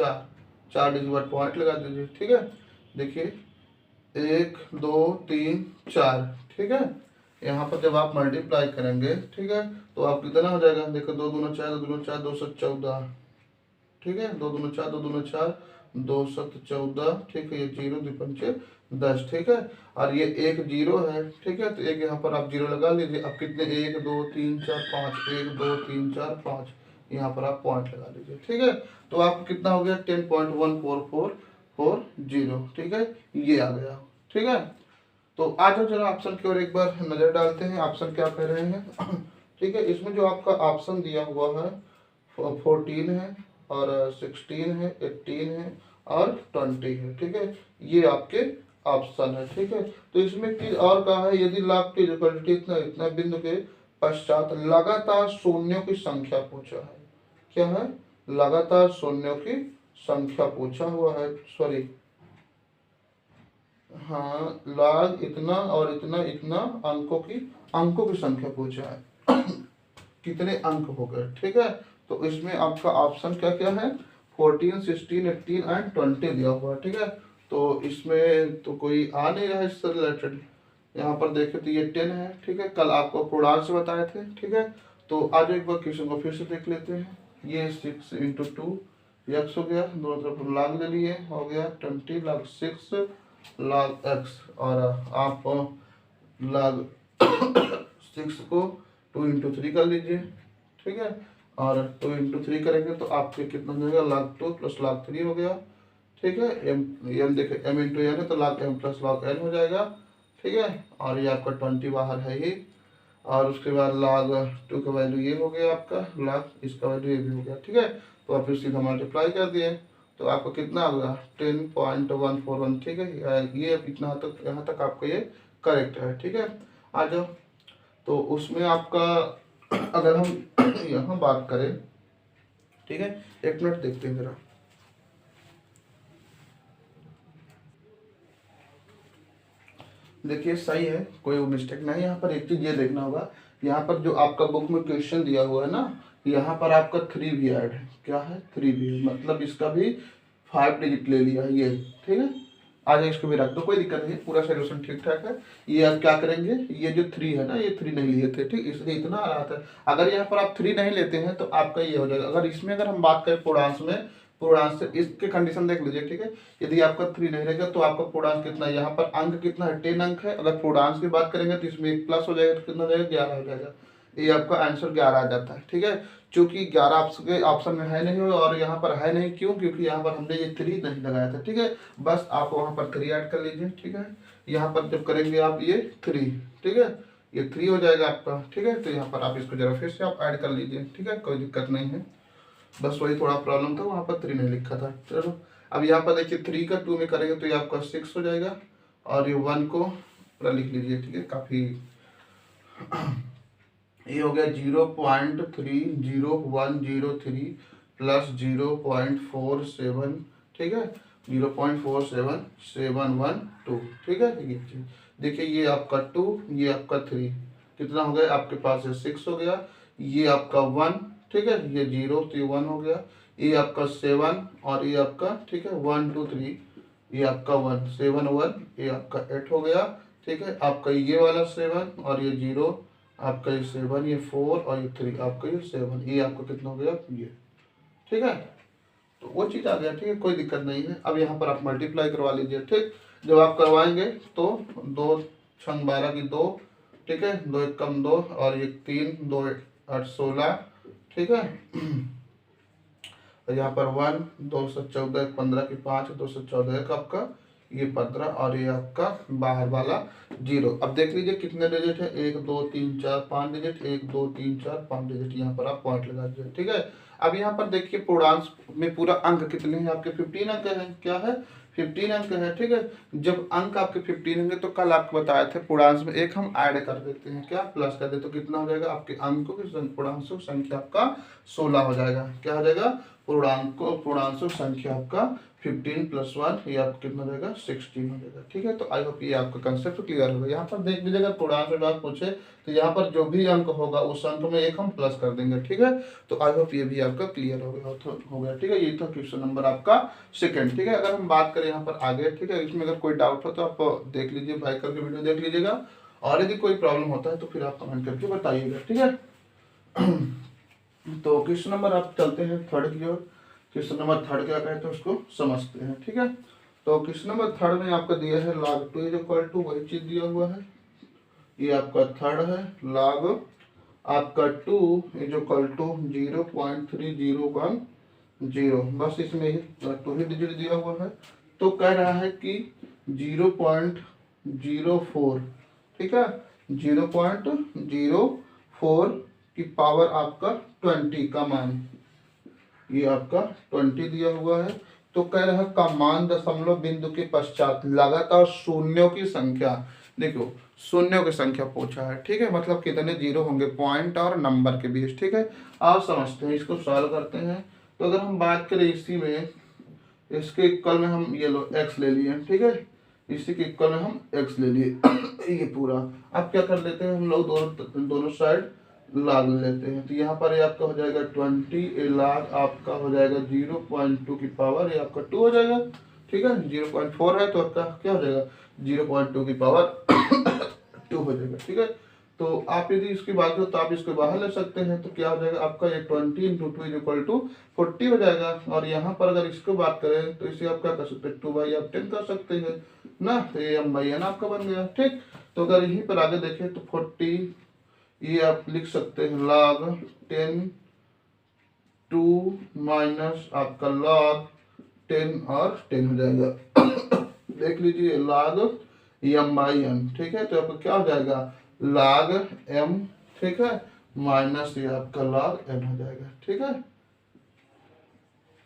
4 डिजिट बार पॉइंट लगा दीजिए। ठीक है, देखिए 1 2 3 4। ठीक है, यहाँ पर जब आप मल्टीप्लाई करेंगे, ठीक है, तो आप कितना हो जाएगा, देखो 2 दूना 4 2 दूना 4 214। ठीक है, 2 दूना 4 2 दूना 4 214। ठीक है, ये 0 2 पंचे 10। ठीक है, और ये एक 0 है। ठीक है, तो एक यहाँ पर आप 0 लगा लीजिए। अब कितने 1 2 3 4 5 1 2 3 4 5 यहाँ पर आप पॉइंट लगा लीजिए। ठीक है, तो आपको कितना हो गया 10.1440। ठीक है, ये आ गया। ठीक है, तो आ जाओ जरा ऑप्शन की ओर एक बार नजर डालते हैं, ऑप्शन क्या कह रहे हैं। ठीक है, इसमें जो आपका ऑप्शन दिया हुआ है 14 है और 16 है 18 है और 20 है। ठीक है, ये आपके ऑप्शन है। ठीक है, तो इसमें चीज और कहा है, यदि लाभ की इतना इतना बिंदु के पश्चात लगातार शून्यों की संख्या पूछा है। क्या है, लगातार शून्यों की संख्या पूछा हुआ है, सॉरी हाँ, लाग इतना और इतना इतना अंकों की संख्या पूछा है कितने अंक हो गए। ठीक है, तो इसमें आपका ऑप्शन क्या क्या है, 14 16 18 एंड 20 दिया हुआ है। ठीक है, तो इसमें तो कोई आ नहीं रहा है इससे रिलेटेड। यहाँ पर देखें तो ये 10 है। ठीक है, कल आपको पूर्णांक से बताए थे। ठीक है, तो आज एक बार क्वेश्चन को फिर से देख लेते हैं। ये 6 इंटू 2 एक्स हो गया, दोनों तरफ हम लाग ले लिए, हो गया 20 लाग 6 log x, और आप log 6 को 2 इंटू 3 कर लीजिए। ठीक है, और 2 इंटू 3 करेंगे तो आपके कितना हो जाएगा log 2 प्लस log 3 हो गया। ठीक है, m देखिए m इंटू एन है तो log m plus log n हो जाएगा। ठीक है, और ये आपका 20 बाहर है ही, और उसके बाद log 2 का वैल्यू ये हो गया आपका, log इसका वैल्यू ये भी हो गया। ठीक है, तो आप फिर सीधा मल्टीप्लाई कर दिए तो आपको कितना होगा 10.141। ठीक है, ये इतना तक यहाँ तक आपका ये करेक्ट है। ठीक है, आ जाओ, तो उसमें आपका अगर हम यहाँ बात करें ठीक है, 1 मिनट देखते हैं जरा। देखिए सही है, कोई मिस्टेक नहीं। यहाँ पर एक चीज ये देखना होगा, यहाँ पर जो आपका बुक में क्वेश्चन दिया हुआ है ना, यहाँ पर आपका 3 भी ऐड है। क्या है? 3 भी है, मतलब इसका भी 5 डिजिट ले लिया है ये। ठीक है, आ जाए, इसको भी रख दो, कोई दिक्कत नहीं, पूरा सोल्यूशन ठीक ठाक है। ये आप क्या करेंगे, ये जो 3 है ना, ये 3 नहीं लिए थे, ठीक, इसलिए इतना आ रहा था। अगर यहाँ पर आप 3 नहीं लेते हैं तो आपका ये हो जाएगा। अगर इसमें अगर हम बात करें पूर्णांश में, पूर्णांश से इसके कंडीशन देख लीजिए। ठीक है, यदि आपका 3 नहीं रहेगा तो आपका पूर्णांश कितना है, यहाँ पर अंक कितना है, 10 अंक है। अगर पूर्णांश की बात करेंगे तो इसमें 1 प्लस हो जाएगा, तो कितना हो जाएगा, 11 हो जाएगा। ये आपका आंसर 11 आ जाता है। ठीक है, चूंकि 11 आपके ऑप्शन में है नहीं और यहाँ पर है नहीं, क्यों? क्योंकि यहाँ पर हमने ये 3 नहीं लगाया था। ठीक है, बस आप वहाँ पर 3 ऐड कर लीजिए। ठीक है, यहाँ पर जब करेंगे आप ये 3, ठीक है, ये 3 हो जाएगा आपका। ठीक है, तो यहाँ पर आप इसको जरा फिर से आप ऐड कर लीजिए। ठीक है, कोई दिक्कत नहीं है, बस वही थोड़ा प्रॉब्लम था, वहाँ पर 3 नहीं लिखा था। चलो, अब यहाँ पर देखिए 3 का 2 में करेंगे तो ये आपका 6 हो जाएगा, और ये 1 को पूरा लिख लीजिए। ठीक है, काफ़ी ये हो गया 0.30103 प्लस 0.47, ठीक है, 0.47712। ठीक है, ये चीज देखिए, ये आपका 2, ये आपका 3, कितना हो गया आपके पास है 6 हो गया, ये आपका 1, ठीक है, ये 0 तो ये 1 हो गया, ये आपका 7 और ये आपका, ठीक है, 1 2 3, ये आपका 1 7 1, ये आपका 8 हो गया। ठीक है, आपका ये वाला 7 और ये 0, आपका ये 7, ये 4 और ये 3, आपका ये 7, ये आपका कितना हो गया ये। ठीक है, तो वो चीज़ आ गया। ठीक है, कोई दिक्कत नहीं है। अब यहाँ पर आप मल्टीप्लाई करवा लीजिए। ठीक, जब आप करवाएंगे तो 2 छंग 12 की 2, ठीक है, 2 एक कम 2 और ये 3, 2 8 16, ठीक है, और यहाँ पर 1 214 15 की 5, 214 एक आपका ये 15 और ये आपका बाहर वाला 0। अब देख लीजिए कितने डिजिट है, 1 2 3 4 5 डिजिट, 1 2 3 4 5 डिजिट, यहाँ पर आप पॉइंट लगा दीजिए। ठीक है, अब यहाँ पर देखिए पूर्णांश में पूरा अंक कितने हैं आपके, 15 अंक है। क्या है, 15 अंक है। ठीक है, जब अंक आपके 15 होंगे तो कल आपको बताए थे पूर्णांश में एक हम ऐड कर देते हैं, क्या, प्लस कर देते, तो कितना हो जाएगा आपके अंकों की पूर्णांशों संख्या आपका 16 हो जाएगा। क्या हो जाएगा, पूर्णांशों संख्या आपका 15 प्लस 1, ये आपका कितना रहेगा 16 हो जाएगा। ठीक है, तो आई होप ये आपका कंसेप्ट क्लियर होगा। यहाँ पर देख लीजिए, अगर पूर्णांश में बात पूछे तो यहाँ पर जो भी अंक होगा उस अंक में एक हम प्लस कर देंगे। ठीक है, तो आई होप ये भी आपका क्लियर हो गया। ठीक है, ये था क्वेश्चन नंबर आपका 2। ठीक है, अगर हम बात करें यहाँ पर आगे, ठीक है, इसमें अगर कोई डाउट हो तो आप देख लीजिए, भाई करके वीडियो देख लीजिएगा, और यदि कोई प्रॉब्लम होता है तो फिर आप कमेंट करके बताइएगा। ठीक है, तो क्वेश्चन नंबर आप चलते हैं 3 की ओर। क्वेश्चन नंबर 3 क्या कहते हैं उसको समझते हैं। ठीक है, तो क्वेश्चन नंबर 3 में आपका दिया है log 2 इज इक्वल टू, वही चीज दिया हुआ है, ये आपका 3 है, log आपका 2 इज इक्वल टू 0.3010, बस इसमें 2 ही डिजिट दिया हुआ है। तो कह रहा है कि 0.04, ठीक है, 0.04 की पावर आपका 20 का मान, ये आपका 20 दिया हुआ है। तो कह रहा है का मान दशमलव बिंदु के पश्चात लगातार शून्यों की संख्या, देखो शून्यों की संख्या पूछा है। ठीक है, मतलब कितने जीरो होंगे पॉइंट और नंबर के बीच। ठीक है, आप समझते हैं, इसको सॉल्व करते हैं। तो अगर हम बात करें इसी में, इसके इक्वल में हम ये लो x ले लिए, ठीक है, इसी के इक्वल में हम x ले लिए ये पूरा। अब क्या कर लेते हैं हम लोग, दोनों साइड लॉग लेते हैं। तो यहाँ पर ये आपका हो जाएगा 20, ए लॉग आपका हो जाएगा 0.2 की पावर, ये आपका 2 हो जाएगा। ठीक है, 0.4 है तो आपका क्या हो जाएगा 0.2 की पावर 2 हो जाएगा। ठीक है, तो आप यदि इसकी बात करो तो आप इसको बाहर ले सकते हैं, तो क्या हो जाएगा आपका ये 20 इंटू 2 इज इक्वल टू 40 हो जाएगा। और यहाँ पर अगर इसको बात करें तो इसे आप क्या कर सकते हैं, 2/10 कर सकते हैं ना, तो ये m/n आपका बन गया। ठीक, तो अगर यहीं पर आगे देखें तो 40, ये आप लिख सकते हैं log 10 2 माइनस आपका log 10 और 10 हो जाएगा देख लीजिए log m/n। ठीक है, तो आपका क्या हो जाएगा log m, ठीक है, माइनस ये आपका log n हो जाएगा। ठीक है,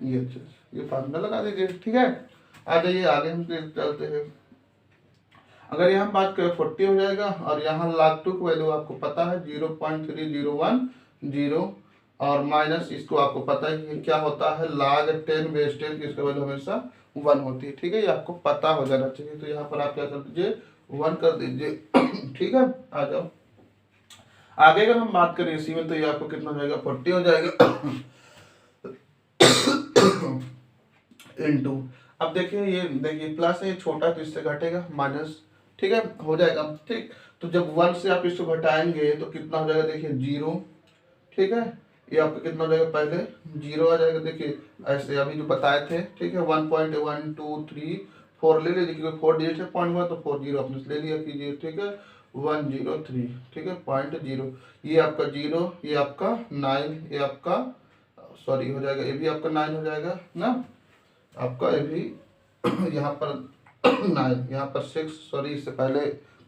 ये चीज, ये फार्मूला लगा दीजिए। ठीक है, आ जाइए आगे हम चलते हैं। अगर यहाँ बात करें 40 हो जाएगा, और यहाँ log 2 की वैल्यू आपको पता है 0.3010, और माइनस इसको आपको पता ही है क्या होता है, log 10 बेस 10 की इसका वैल्यू हमेशा 1 होती है। ठीक है, ये आपको पता हो जाना चाहिए। तो यहाँ पर आप क्या कर दीजिए 1 कर दीजिए। ठीक है, आ जाओ आगे। अगर हम बात करें इसी में तो ये आपको कितना हो जाएगा 40 हो जाएगा इनटू। अब देखिए ये देखिए प्लस है, ये छोटा तो इससे घटेगा माइनस। ठीक है, हो जाएगा। ठीक, तो जब 1 से आप इसको घटाएंगे तो कितना हो जाएगा, देखिए 0। ठीक है, ये आपका कितना हो जाएगा, पहले 0 आ जाएगा। देखिए ऐसे अभी जो बताए थे। ठीक है, 1.123 4 ले लीजिए क्योंकि 4 डिजिट है पॉइंट में, तो 40 आपने ले लिया कीजिए। ठीक है, 103। ठीक है, 0.0 ये आपका 0, ये आपका 9, ये आपका सॉरी हो जाएगा, ये भी आपका 9 हो जाएगा ना आपका, ये भी यहाँ पर 9, यहाँ पर 6, सॉरी इससे पहले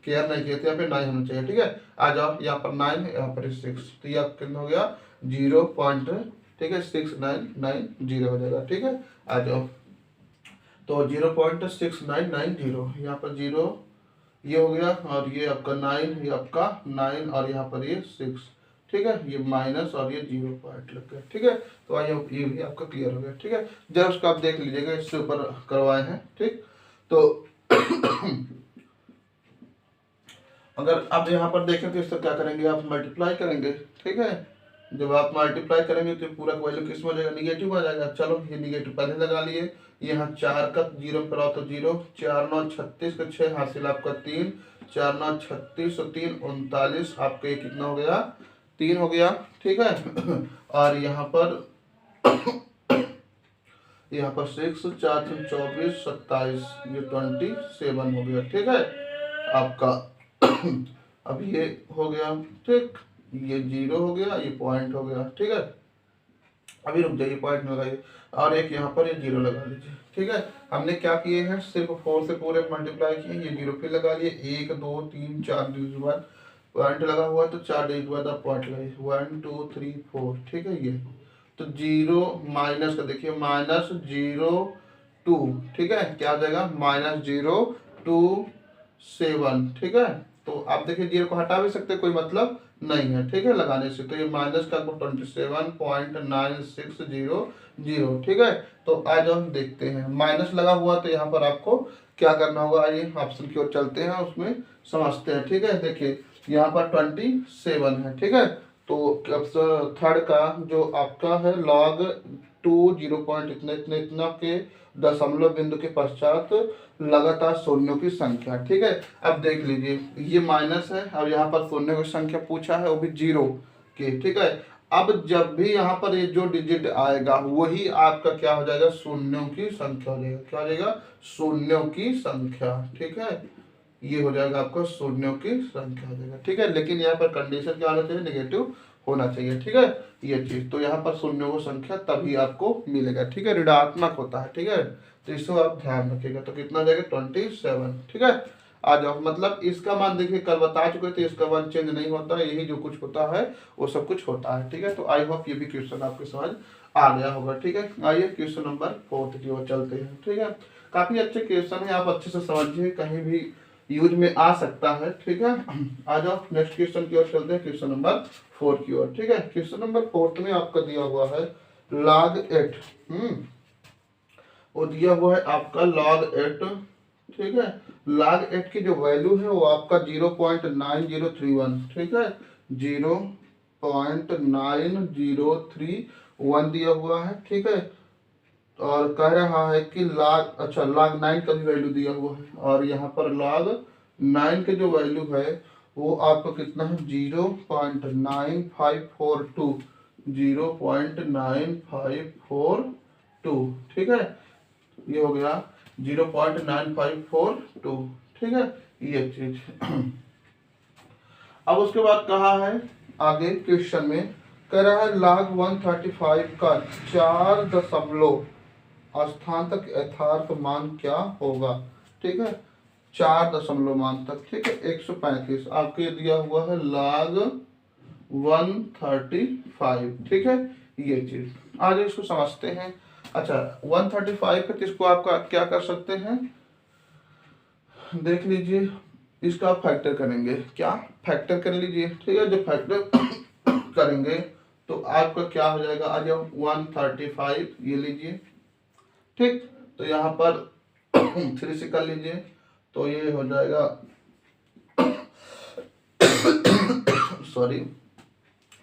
केयर नहीं किए थे, यहाँ पे 9 होना चाहिए। ठीक है, आ जाओ यहाँ पर 9, यहाँ पर 6, तो ये आपका कितना हो गया 0 पॉइंट। ठीक है, 6990 हो जाएगा। ठीक है, आ जाओ तो 0.6990 यहाँ पर 0 ये हो गया, और ये आपका 9, ये आपका 9 और यहाँ पर ये 6। ठीक है, ये माइनस और ये 0 पॉइंट लग गया। ठीक है, तो आइए ये भी आपका क्लियर हो गया। ठीक है, जब उसको आप देख लीजिएगा, इससे ऊपर करवाए हैं। ठीक, तो अगर आप यहाँ पर देखें तो इससे क्या करेंगे, आप मल्टीप्लाई करेंगे। ठीक है, जब आप मल्टीप्लाई करेंगे तो पूरा वैल्यू किस में हो जाएगा, निगेटिव आ जाएगा। चलो ये निगेटिव पहले लगा लिए, यहाँ 4 का 0 पर आओ तो 0, 4 9 36 का 6 हासिल आपका 3, 4 9 36 और 3 39, आपका ये कितना हो गया 3 हो गया। ठीक है, और यहाँ पर 6 4 3 24 27, ये 27 हो गया। ठीक है, आपका अब ये हो गया। ठीक, ये 0 हो गया, ये पॉइंट हो गया। ठीक है, अभी रुक जाइए, पॉइंट लगाइए और एक यहाँ पर ये 0 लगा लीजिए। ठीक है, हमने क्या किए हैं, सिर्फ 4 से पूरे मल्टीप्लाई किए, ये 0 फिर लगा लिए, 1 2 3 4 डिजिट बाद पॉइंट लगा हुआ तो 4 डिजिट बाद आप पॉइंट लगाइए, 1 2 3 4। ठीक है, ये तो 0 माइनस का देखिए -0 2। ठीक है, क्या हो जाएगा -027। ठीक है, तो आप देखिए 0 को हटा भी सकते, कोई मतलब नहीं है। ठीक है, लगाने से तो ये माइनस का 27.9600। ठीक है, तो आज हम देखते हैं माइनस लगा हुआ तो यहाँ पर आपको क्या करना होगा, आइए ऑप्शन की ओर चलते हैं, उसमें समझते हैं। ठीक है, देखिए यहाँ पर 27 है। ठीक है, तो थर्ड का जो आपका है log 2 0 पॉइंट इतना इतना इतना के दशमलव बिंदु के पश्चात लगातार शून्यों की संख्या। ठीक है, अब देख लीजिए ये माइनस है, अब यहाँ पर शून्यों की संख्या पूछा है वो भी 0 की। ठीक है, अब जब भी यहाँ पर ये जो डिजिट आएगा वही आपका क्या हो जाएगा, शून्यों की संख्या हो जाएगा। क्या हो जाएगा, शून्यों की संख्या। ठीक है, ये हो जाएगा आपका शून्यों की संख्या हो जाएगा। ठीक है, लेकिन यहाँ पर कंडीशन क्या होना चाहिए, नेगेटिव होना चाहिए। ठीक है, ये चीज तो यहाँ पर शून्यों की संख्या तभी आपको मिलेगा। ठीक है, ऋणात्मक होता है। ठीक है, तो इसको आप ध्यान रखिएगा। तो कितना हो जाएगा 27। ठीक है, आ जाओ, मतलब इसका मान देखिए कल बता चुके थे, इसका मान चेंज नहीं होता है, यही जो कुछ होता है वो सब कुछ होता है। ठीक है, तो आई होप ये भी क्वेश्चन आपके समझ आ गया होगा। ठीक है, आइए क्वेश्चन नंबर 4 की ओर चलते हैं। ठीक है, काफी अच्छे क्वेश्चन है, आप अच्छे से समझिए, कहीं भी यूज में आ सकता है। ठीक है, आ जाओ नेक्स्ट क्वेश्चन की ओर चलते हैं, क्वेश्चन नंबर 4 की ओर। ठीक है, क्वेश्चन नंबर 4 में आपका दिया हुआ है log 8। वो दिया हुआ है आपका log 8। ठीक है, log 8 की जो वैल्यू है वो आपका 0.9031। ठीक है, 0.9031 दिया हुआ है। ठीक है, और कह रहा है कि log 9 का भी वैल्यू दिया हुआ है, और यहाँ पर log 9 के जो वैल्यू है वो आपका कितना है 0.9542। 0.9542। ठीक है, ये हो गया 0.9542। ठीक है, ये चीज अब उसके बाद कहा है आगे क्वेश्चन में, कह रहा है log 135 का 4 दशमलव स्थान तक यथार्थ मान क्या होगा। ठीक है, 4 दशमलव मान तक। ठीक है, 135 आपके दिया हुआ है log 135। ठीक है, ये चीज आज इसको समझते हैं। अच्छा 135 है, इसको आपका क्या कर सकते हैं, देख लीजिए, इसका आप फैक्टर करेंगे। क्या फैक्टर कर लीजिए। ठीक है, जो फैक्टर करेंगे तो आपका क्या हो जाएगा, आ जाओ 135 ये लीजिए, ठीक। तो यहाँ पर 3 से कर लीजिए, तो ये हो जाएगा सॉरी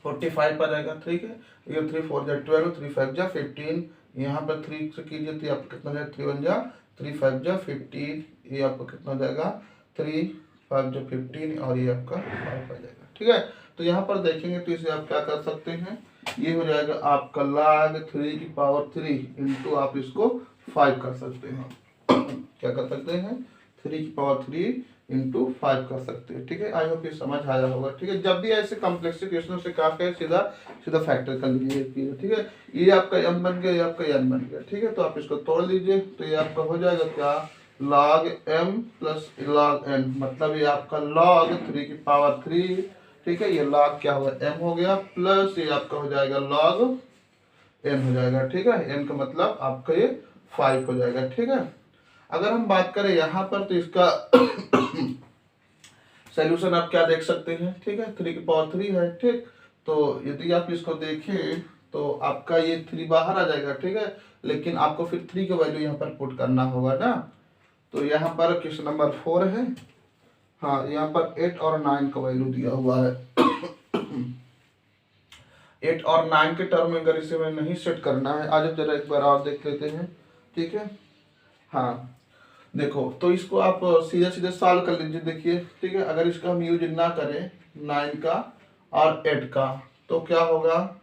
45 आ जाएगा, ठीक है। ये 3 4 जा 12, 3 5 जा 15, यहाँ पर 3 से कीजिए तो आपको कितना जाएगा, 3 1 जा 3 5 जा 15, ये आपको कितना जाएगा 3 5 जा 15 और ये आपका 5 आ जाएगा, ठीक है। तो यहाँ पर देखेंगे तो इसे आप क्या कर सकते हैं, ये हो जाएगा आपका log 3 की पावर 3 इंटू आप इसको 5 कर सकते हैं क्या कर सकते हैं, 3 की पावर 3 इंटू 5 कर सकते हैं, ठीक है। आई होप ये समझ आया होगा, ठीक है। जब भी ऐसे कॉम्प्लेक्स इक्वेशन से क्या है, सीधा सीधा फैक्टर कर लीजिए, ठीक है। ये आपका m बन गया, ये आपका n बन गया, ठीक है। तो आप इसको तोड़ लीजिए, तो ये आपका हो जाएगा क्या, log m plus log n, मतलब ये आपका log 3 की पावर 3, ठीक है। ये log क्या होगा, m हो गया, प्लस ये आपका हो जाएगा log n हो जाएगा, ठीक है। n का मतलब आपका ये 5 हो जाएगा, ठीक है। अगर हम बात करें यहाँ पर तो इसका सॉल्यूशन आप क्या देख सकते हैं, ठीक है। 3 की पावर 3 है, ठीक। तो यदि आप इसको देखें तो आपका ये 3 बाहर आ जाएगा, ठीक है। लेकिन आपको फिर 3 का वैल्यू यहाँ पर पुट करना होगा ना। तो यहाँ पर क्वेश्चन नंबर 4 है, हाँ यहाँ पर 8 और 9 का वैल्यू दिया हुआ है 8 और 9 के टर्म में अगर इसे मैं नहीं सेट करना है, आज जरा एक बार और देख लेते हैं, ठीक है। हाँ देखो, तो इसको आप सीधे सीधे सॉल्व कर लीजिए, देखिए, ठीक है। अगर इसका हम यूज ना करें 9 का और 8 का तो क्या होगा,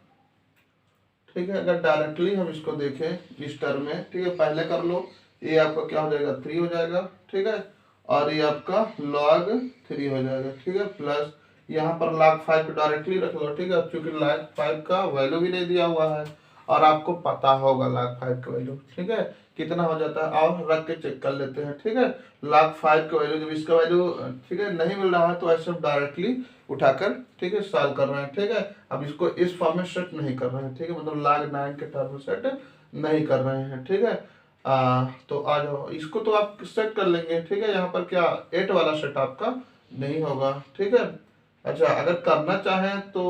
ठीक है। अगर डायरेक्टली हम इसको देखें इस टर्म में, ठीक है, पहले कर लो, ये आपका क्या हो जाएगा 3 हो जाएगा, ठीक है। और ये आपका log 3 हो जाएगा, ठीक है। प्लस यहाँ पर log 5 डायरेक्टली रख लो, ठीक है, क्योंकि log 5 का वैल्यू भी नहीं दिया हुआ है और आपको पता होगा log 5 का वैल्यू, ठीक है, कितना हो जाता है। और रख के चेक कर लेते हैं, ठीक है। log 5 का वैल्यू, जब इसका वैल्यू, ठीक है, नहीं मिल रहा है तो ऐसे डायरेक्टली उठाकर, ठीक है, सॉल्व कर रहे हैं, ठीक है। अब इसको इस फॉर्म में सेट नहीं कर रहे हैं, ठीक है, मतलब log 9 के टर्म में सेट नहीं कर रहे हैं, ठीक है। तो आ जाओ, इसको तो आप सेट कर लेंगे, ठीक है। यहाँ पर क्या 8 वाला सेट आपका नहीं होगा, ठीक है। अच्छा, अगर करना चाहें तो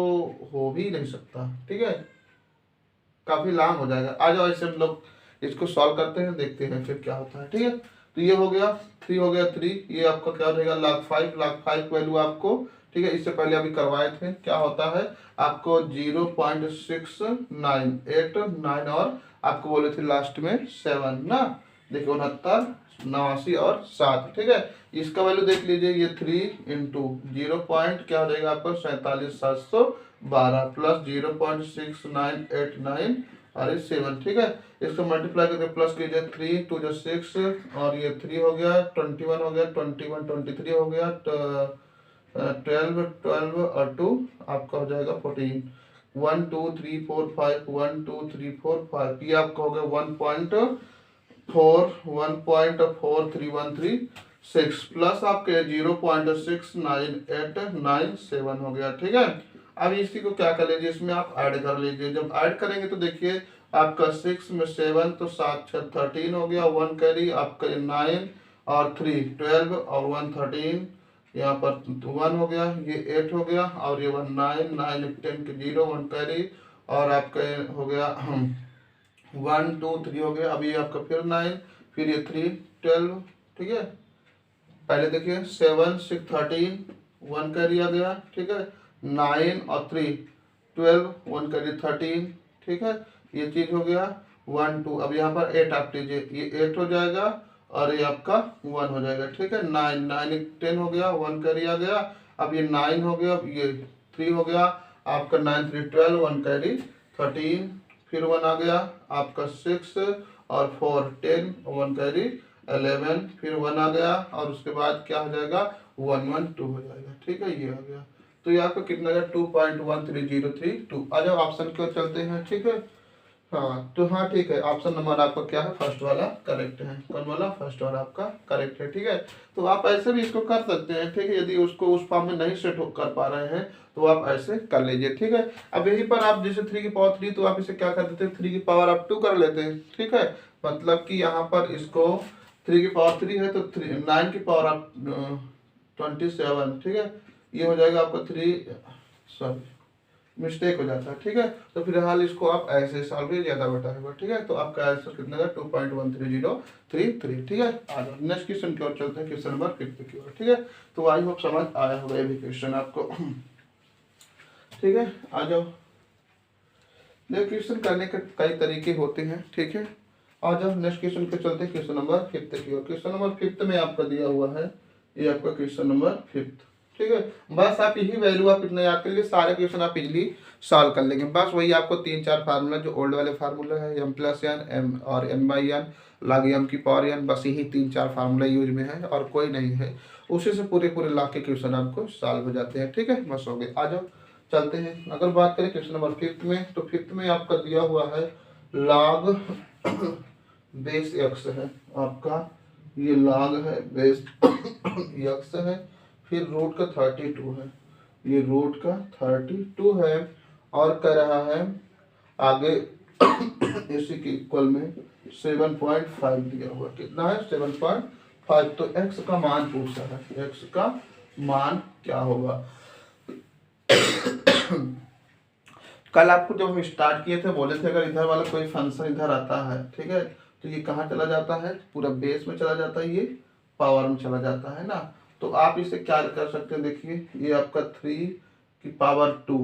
हो भी नहीं सकता, ठीक है, काफी लॉन्ग हो जाएगा। आ जाओ, ऐसे हम लोग इसको सॉल्व करते हैं, देखते हैं फिर क्या होता है, ठीक है। तो ये हो गया 3 हो गया 3, ये आपका क्या हो जाएगा log 5 वैल्यू आपको, ठीक है, इससे पहले अभी करवाए थे, क्या होता है आपको 0.698 और आपको बोले थे लास्ट में 7 ना, देखिए 69 89 और 7, ठीक है। इसका वैल्यू देख लीजिए, ये 3 इंटू 0 पॉइंट क्या हो जाएगा आपको 47,712 प्लस 0.6989 और ये 7, ठीक है। इसको मल्टीप्लाई करके प्लस कीजिए, 3 2 जो 6 और ये 3 हो गया, 21 हो गया, 21 23 हो गया, 12 और 2 आपका हो जाएगा 14, 1 2 3 4 5 1 2 3 4 5, ये आपका हो गया 1.4313 प्लस आपके 0.69897 हो गया, ठीक है। अब इसी को क्या कर लीजिए, इसमें आप ऐड कर लीजिए। जब ऐड करेंगे तो देखिए आपका 6 में 7 तो 7 6 13 हो गया, 1 कैरी आपका 9 और 3 12 और 1 13, यहाँ पर 1 हो गया, ये 8 हो गया और ये 1 9 9 10 के 0 1 कैरी और आपका हो गया 1 2 3 हो गया। अभी आपका फिर 9 फिर ये 3 12, ठीक है। पहले देखिए 7 6 13 1 कैरी आ गया, ठीक है, 9 और 3 12 1 कैरी 13, ठीक है, ये चीज हो गया 1 2। अब यहाँ पर 8 आप लीजिए, ये 8 हो जाएगा और ये आपका 1 हो जाएगा, ठीक है। 9 9 10 हो गया, 1 कैरी आ गया, अब ये 9 हो गया, अब ये 3 हो गया आपका 9 3 12 1 कैरी 13, फिर 1 आ गया आपका 6 और 4 10 1 कैरी 11, फिर 1 आ गया और उसके बाद क्या हो जाएगा 1 1 2 हो जाएगा, ठीक है, ये आ गया। तो ये आपका कितना गया 2.13032। आ जाओ ऑप्शन की ओर चलते हैं, ठीक है। हाँ तो हाँ ठीक है, ऑप्शन नंबर आपका क्या है, फर्स्ट वाला करेक्ट है। कौन वाला, फर्स्ट वाला आपका करेक्ट है, ठीक है। तो आप ऐसे भी इसको कर सकते हैं, ठीक है, यदि उसको उस फॉर्म में नहीं सेट कर पा रहे हैं तो आप ऐसे कर लीजिए, ठीक है। अब यहीं पर आप जैसे 3 की पावर 3 तो आप इसे क्या कर देते हैं, 3 की पावर आप 2 कर लेते हैं, ठीक है। मतलब कि यहाँ पर इसको 3 की पावर 3 है तो 9 की पावर आप 27, ठीक है, ये हो जाएगा आपका 3 सॉरी मिस्टेक हो जाता है, ठीक है। तो फिलहाल इसको आप ऐसे सॉल्व कीजिए, ज़्यादा बेटर होगा, ठीक है। तो आपका आंसर कितना है 2.13033, ठीक है। आ जाओ नेक्स्ट क्वेश्चन की ओर चलते हैं, क्वेश्चन नंबर 5 की ओर, ठीक है। तो आई होप समझ आया होगा ये भी क्वेश्चन आपको, ठीक है। आ जाओ, देखिए क्वेश्चन करने के कई तरीके होते हैं, ठीक है। आ जाओ नेक्स्ट क्वेश्चन पे चलते हैं, क्वेश्चन नंबर 5 की ओर। क्वेश्चन नंबर 5 में आपका दिया हुआ है, ये आपका क्वेश्चन नंबर 5, ठीक है। बस आप यही वैल्यू आप इतना याद कर लीजिए, सारे क्वेश्चन आप इजीली सॉल्व कर लेंगे। बस वही आपको 3-4 फार्मूला जो ओल्ड वाले फार्मूला है, m+n m और n/n log m की पावर n, बस यही 3-4 फार्मूला यूज में है और कोई नहीं है। उसी से पूरे पूरे लाख के क्वेश्चन आपको सॉल्व हो जाते हैं, ठीक है। बस हो गए। आ जाओ चलते हैं, अगर बात करें क्वेश्चन नंबर 5 में, तो 5 में आपका दिया हुआ है log बेस x है आपका, ये log है बेस x है, फिर रूट का 32 है, ये रूट का 32 है, और कह रहा है आगे इसी के इक्वल में 7.5 दिया हुआ, कितना है 7.5। तो x का मान पूछा है, x का मान क्या होगा। कल आपको जब हम स्टार्ट किए थे बोले थे अगर इधर वाला कोई फंक्शन इधर आता है, ठीक है, तो ये कहाँ चला जाता है, पूरा बेस में चला जाता है, ये पावर में चला जाता है ना। तो आप इसे क्या कर सकते हैं, देखिए ये आपका 3 की पावर 2,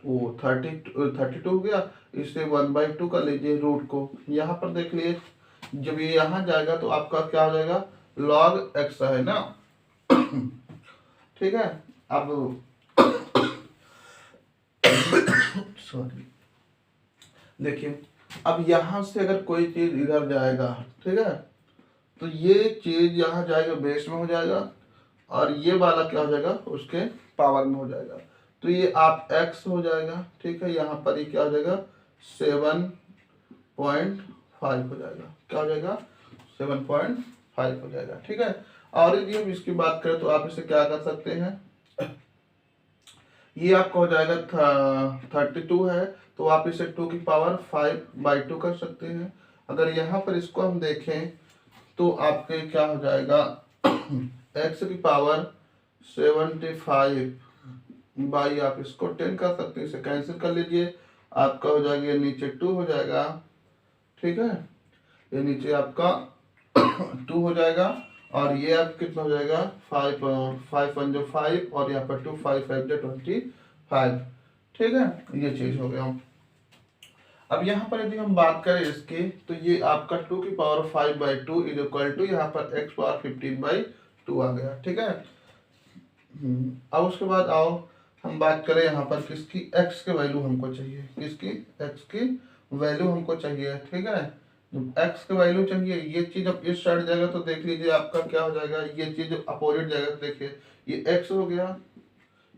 वो 32 हो गया, इससे 1/2 का लीजिए रूट को, यहाँ पर देख लिए जब ये यहाँ जाएगा तो आपका क्या हो जाएगा log x है ना, ठीक है। अब सॉरी, देखिए अब यहाँ से अगर कोई चीज इधर जाएगा, ठीक है, तो ये चीज यहाँ जाएगा बेस में हो जाएगा, और ये वाला क्या हो जाएगा उसके पावर में हो जाएगा, तो ये आप x हो जाएगा, ठीक है। यहाँ पर ये क्या हो जाएगा 7.5 हो जाएगा, क्या हो जाएगा 7.5 हो जाएगा, ठीक है। और यदि हम इसकी बात करें तो आप इसे क्या कर सकते हैं, ये आपका हो जाएगा 32 है, तो आप इसे 2 की पावर 5/2 कर सकते हैं। अगर यहाँ पर इसको हम देखें तो आपके क्या हो जाएगा x की पावर 75 बाई, आप इसको 10 कर सकते हैं, इसे कैंसिल कर लीजिए, आपका हो जाएगा ये नीचे 2 हो जाएगा, ठीक है, ये नीचे आपका 2 हो जाएगा, और ये आप कितना हो जाएगा 5 जो 5, और यहाँ पर 2 5 5 जो 25, ठीक है, ये चीज हो गया। अब यहाँ पर यदि हम बात करें इसकी, तो ये आपका 2 की पावर 5/2 इज इक्वल टू यहाँ पर x पावर 15/2 आ गया, ठीक है। अब उसके बाद आओ हम बात करें यहाँ पर किसकी, x के वैल्यू हमको चाहिए, किसकी x की वैल्यू हमको चाहिए, ठीक है। जब x के वैल्यू चाहिए, ये चीज अब इस साइड जाएगा तो देख लीजिए आपका क्या हो जाएगा, ये चीज अपोजिट जाएगा तो देखिए ये x हो गया,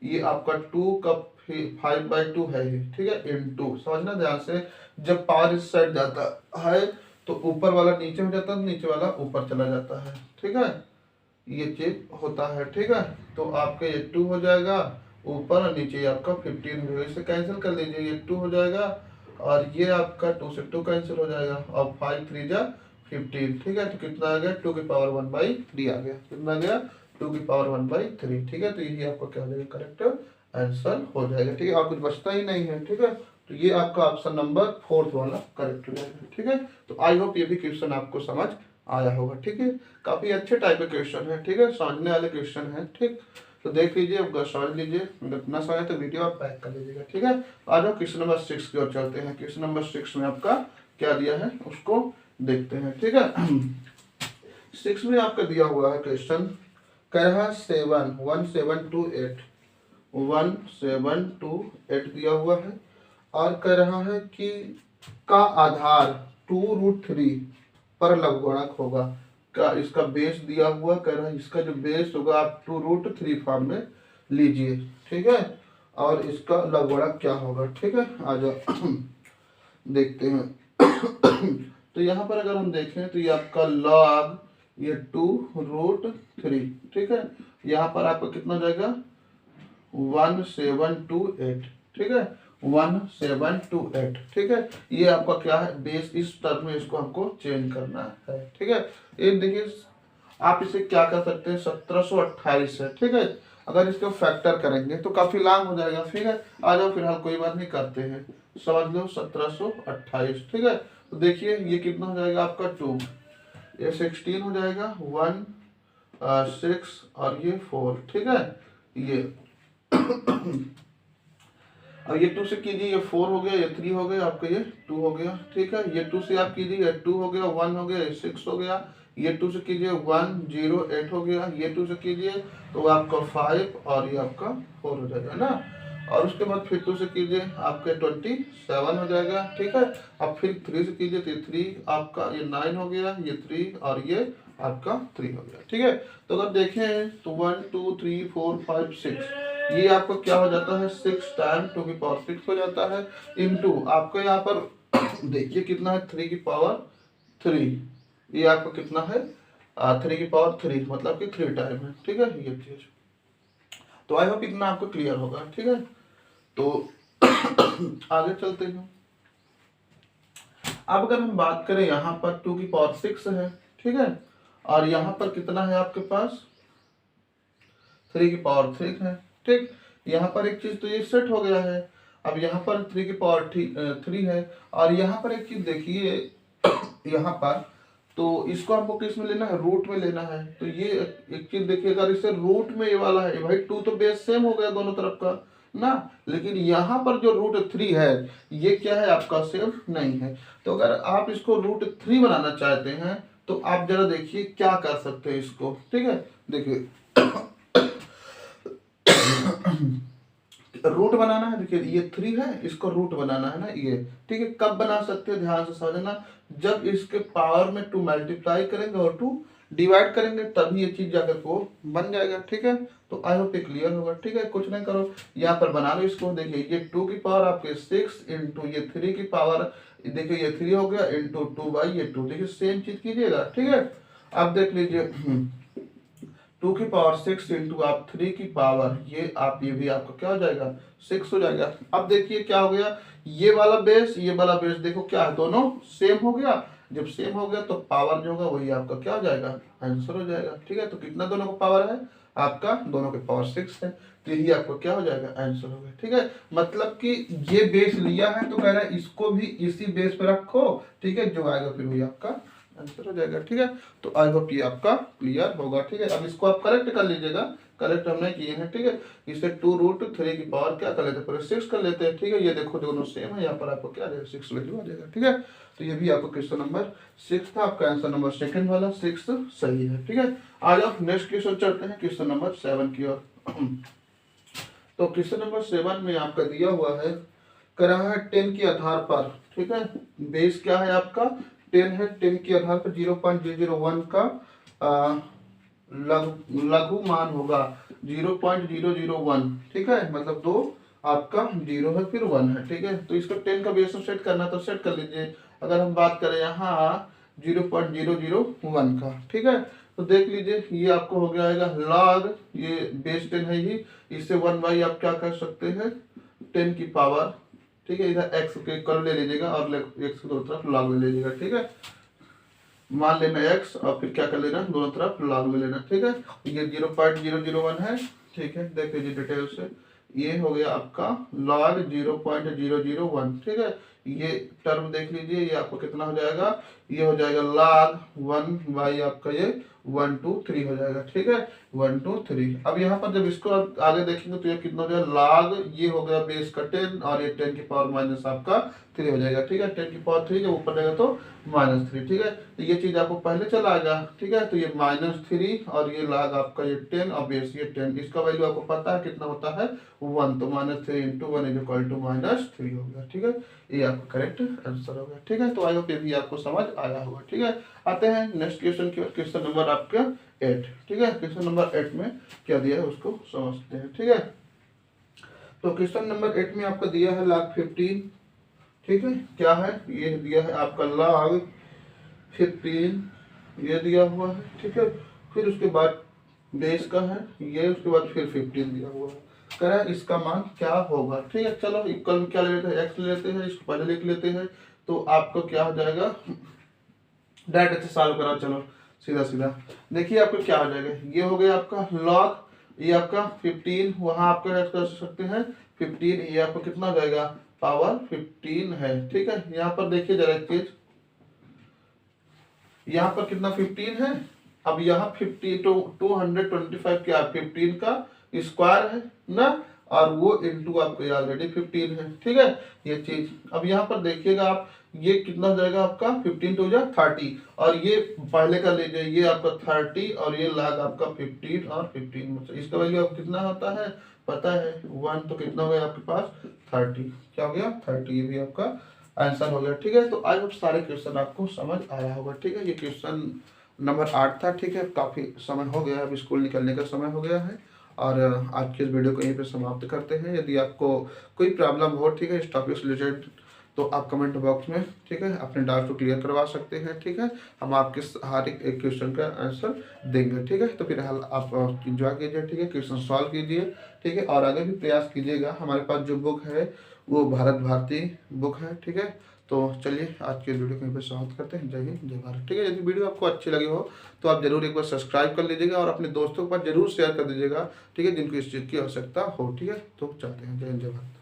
ये आपका 2 का 5/2 है ये, ठीक है, इनटू, समझना ध्यान से, जब पावर इस साइड जाता है तो ऊपर वाला नीचे हो जाता है, नीचे वाला ऊपर चला जाता है, ठीक है, ये चीज होता है, ठीक है। तो आपके ये 2 हो जाएगा ऊपर, और नीचे आपका 15 हो जाएगा, इसे कैंसिल कर लीजिए, ये 2 हो जाएगा, और ये आपका 2 से 2 कैंसिल हो जाएगा, और 5 3 जा 15, ठीक है। तो कितना आ गया 2 की पावर 1/3 आ गया, कितना आ गया 2 की पावर 1/3, ठीक है। तो यही आपका क्या हो जाएगा करेक्ट आंसर हो जाएगा, ठीक है, और कुछ बचता ही नहीं है, ठीक है। तो ये आपका ऑप्शन नंबर 4 वाला करेक्ट हो जाएगा, ठीक है। तो आई होप ये भी क्वेश्चन आपको समझ आया होगा, ठीक है। काफी अच्छे टाइप के क्वेश्चन है, ठीक है, समझने वाले क्वेश्चन है, ठीक। तो देख लीजिए, अब समझ लीजिए, अगर ना समझे तो वीडियो आप पैक कर लीजिएगा, ठीक है। आ जाओ क्वेश्चन नंबर 6 की ओर चलते हैं। क्वेश्चन नंबर 6 में आपका क्या दिया है उसको देखते हैं, ठीक है। 6 में आपका दिया हुआ है क्वेश्चन, कह रहा है 1728 दिया हुआ है, और कह रहा है कि का आधार 2√3 पर लघुगणक होगा, का इसका बेस दिया हुआ, कह रहा है इसका जो बेस होगा आप 2√3 फॉर्म में लीजिए, ठीक है, और इसका लघुगणक क्या होगा, ठीक है। आ जाओ देखते हैं। तो यहाँ पर अगर हम देखें तो ये आपका log ये 2√3, ठीक है, यहाँ पर आपका कितना जाएगा 1728, ठीक है, 1728, ठीक है। ये आपका क्या है बेस, इस टर्म में इसको हमको चेंज करना है, ठीक है। ये देखिए आप इसे क्या कर सकते हैं 1728 है, ठीक है। अगर इसको फैक्टर करेंगे तो काफी लॉन्ग हो जाएगा। ठीक है, आ जाओ फिलहाल कोई बात नहीं करते हैं, समझ लो 1728। ठीक है, तो देखिए ये कितना हो जाएगा आपका 2, ये 16 हो जाएगा, 1 6 और ये 4। ठीक है, ये अब ये 2 से कीजिए, ये 4 हो गया, ये 3 हो गया, आपका ये 2 हो गया। ठीक है, ये 2 से आप कीजिए, ये 2 हो गया, 1 हो गया, ये 6 हो गया, ये 2 से कीजिए 1 0 8 हो गया, ये 2 से कीजिए तो आपका 5 और ये आपका 4 हो जाएगा ना। और उसके बाद फिर 2 से कीजिए आपके 27 हो जाएगा। ठीक है, अब फिर 3 से कीजिए तो 3 आपका ये 9 हो गया, ये 3 और ये आपका 3 हो गया। ठीक है, तो अगर देखें तो 1 2 3 4 5 6 ये आपका क्या हो जाता है 6 टाइम 2 की पावर 6 हो जाता है, इनटू आपका यहाँ पर देखिए कितना है 3 की पावर 3, ये आपका कितना है 3 की पावर 3 मतलब कि 3 टाइम है। ठीक है, ये चीज तो आई होप इतना आपको क्लियर होगा। ठीक है, तो आगे चलते हैं। अब अगर हम बात करें यहाँ पर 2 की पावर 6 है। ठीक है, और यहाँ पर कितना है आपके पास 3 की पावर 3 है। ठीक, यहाँ पर एक चीज तो ये सेट हो गया है। अब यहाँ पर 3 की पावर 3 है, और यहाँ पर एक चीज देखिए यहाँ पर तो इसको हमको किस में लेना है, रूट में लेना है। तो ये एक चीज देखिए, अगर इसे रूट में ये वाला है भाई 2 तो बेस सेम हो गया दोनों तरफ का ना, लेकिन यहाँ पर जो √3 है ये क्या है आपका सेम नहीं है। तो अगर आप इसको √3 बनाना चाहते हैं तो आप जरा देखिए क्या कर सकते हैं इसको। ठीक है, देखिए रूट बनाना है, देखिए ये 3 है, इसको रूट बनाना है ना ये। ठीक है, कब बना सकते हैं ध्यान से समझना, जब इसके पावर में 2 मल्टीप्लाई करेंगे और 2 डिवाइड करेंगे तभी ये चीज जाकर को बन जाएगा। ठीक है, तो आई होप क्लियर होगा। ठीक है, कुछ नहीं करो, यहाँ पर बना लो इसको। देखिए ये 2 की पावर आपके 6 इंटू ये 3 की पावर, देखिए ये 3 हो गया इंटू 2 बाई ये 2। देखिए सेम चीज कीजिएगा। ठीक है, अब देख लीजिए 2 की पावर 6 इंटू आप 3 की पावर ये आप ये भी आपका क्या हो जाएगा 6 हो जाएगा। अब देखिए क्या हो गया, ये वाला बेस देखो क्या है, दोनों सेम हो गया। जब सेम हो गया तो पावर जो होगा वही आपका क्या हो जाएगा, आंसर हो जाएगा। ठीक है, तो कितना दोनों का पावर है आपका, दोनों के पावर 6 है, तो यही आपको क्या हो जाएगा आंसर हो गया। ठीक है, मतलब कि ये बेस लिया है तो कह रहा है इसको भी इसी बेस पे रखो। ठीक है, जो आएगा फिर वही आपका आंसर हो जाएगा। ठीक है, तो आई होप ये आपका क्लियर होगा। ठीक है, अब इसको आप करेक्ट कर लीजिएगा, करेक्ट हमने किए हैं। ठीक है, इसे 2√3 की पावर क्या कर लेते हैं, पूरे 6 कर लेते हैं। ठीक है, ये देखो दोनों सेम है, यहाँ पर आपको क्या आ जाएगा 6 वैल्यू आ जाएगा। ठीक है, तो ये भी आपको क्वेश्चन नंबर 6 था, आपका आंसर नंबर सेकंड वाला 6 सही है। ठीक है, आ जाओ नेक्स्ट क्वेश्चन चलते हैं, क्वेश्चन नंबर 7 की ओर। तो क्वेश्चन नंबर 7 में आपका दिया हुआ है, करा है 10 के आधार पर। ठीक है, बेस क्या है आपका 10 है, 10 के आधार पर 0.001 का लघु मान होगा 0.001। ठीक है, मतलब 2 आपका 0 है फिर 1 है। ठीक है, तो इसको 10 का बेस सेट करना तो सेट कर लीजिए। अगर हम बात करें यहाँ 0.001 का, ठीक है, तो देख लीजिए ये आपको हो जाएगा लॉग, ये बेस 10 है ही, इससे 1 आप क्या कर सकते हैं 10 की पावर। ठीक है, इधर x के कर ले लीजिएगा और x को दोनों तरफ लॉग में ले लीजिएगा। ठीक है, मान लेना x और फिर क्या कर लेना दोनों तरफ लॉग में लेना। ठीक है, ये 0.001 है। ठीक है, देख लीजिए डिटेल से, ये हो गया आपका log 0.001। ठीक है, ये टर्म देख लीजिए, ये आपको कितना हो जाएगा, ये हो जाएगा log 1 आपका ये 1 2 3 हो जाएगा। ठीक है, 1 2 3। अब यहाँ पर जब इसको आगे देखेंगे तो ये कितना हो जाएगा log, ये हो गया बेस का 10 और ये 10 की पावर माइनस आपका 3 हो जाएगा। ठीक है, 10 की पावर 3 जब ऊपर जाएगा तो -3। ठीक है, तो ये चीज आपको पहले चला आएगा। ठीक है, तो ये -3 और ये log आपका ये 10 और बेस ये 10, इसका वैल्यू आपको पता है कितना होता है 1, तो -3 इंटू 1 इज इक्वल टू -3 हो गया। ठीक है, ये आपका करेक्ट आंसर हो गया। ठीक है, तो आई होप ये भी आपको समझ आया होगा। ठीक है, आते हैं नेक्स्ट क्वेश्चन की ओर, क्वेश्चन नंबर आपका 8। ठीक है, क्वेश्चन नंबर 8 में क्या दिया है उसको समझते हैं। ठीक है, तो क्वेश्चन नंबर 8 में आपका दिया है log 15। ठीक है, क्या है ये दिया है आपका log 15, ये दिया हुआ है। ठीक है, फिर उसके बाद बेस का है ये, उसके बाद फिर 15 दिया हुआ है, कह रहा है इसका मान क्या होगा। ठीक है, चलो इक्वल में क्या ले लेते हैं x ले लेते हैं, इसको पहले लिख लेते हैं, तो आपको क्या हो जाएगा डायरेक्ट से सॉल्व करा, चलो सीधा सीधा देखिए आपको क्या हो जाएगा, ये हो गया आपका log ये आपका 15, वहाँ आपका ऐड कर सकते हैं 15, ये आपका कितना हो जाएगा, पावर 15 है। ठीक है, यहाँ पर देखिए जरा एक चीज, यहाँ पर कितना 15 है, अब यहाँ 50 तो 225 क्या 15 का स्क्वायर है ना, और वो इंटू आपको ऑलरेडी 15 है। ठीक है, ये चीज अब यहाँ पर देखिएगा आप, ये कितना हो जाएगा आपका 15 टू जा 30, और ये पहले का ले जाइए, ये आपका 30 और ये लाग आपका 15 और 15, इसका वैल्यू आप कितना होता है पता है 1, तो कितना हो गया आपके पास 30, क्या हो गया 30, ये भी आपका आंसर हो गया। ठीक है, तो आज सारे क्वेश्चन आपको समझ आया होगा। ठीक है, ये क्वेश्चन नंबर 8 था। ठीक है, काफ़ी समय हो गया, अब स्कूल निकलने का समय हो गया है, और आज के इस वीडियो को यहीं पे समाप्त करते हैं। यदि आपको कोई प्रॉब्लम हो, ठीक है, इस टॉपिक से रिलेटेड, तो आप कमेंट बॉक्स में, ठीक है, अपने डाउट को क्लियर करवा सकते हैं। ठीक है, हम आपके हर एक क्वेश्चन का आंसर देंगे। ठीक है, तो फिलहाल आप इंजॉय कीजिए, ठीक है, क्वेश्चन सॉल्व कीजिए, ठीक है, और आगे भी प्रयास कीजिएगा। हमारे पास जो बुक है वो भारत भारती बुक है। ठीक है, तो चलिए आज के वीडियो को यहीं पर समाप्त करते हैं। जय हिंद, जय भारत। ठीक है, यदि वीडियो आपको अच्छी लगी हो तो आप जरूर एक बार सब्सक्राइब कर लीजिएगा और अपने दोस्तों के पास जरूर शेयर कर दीजिएगा। ठीक है, जिनको इस चीज़ की आवश्यकता हो। ठीक है, तो चलते हैं, जय हिंद, जय भारत।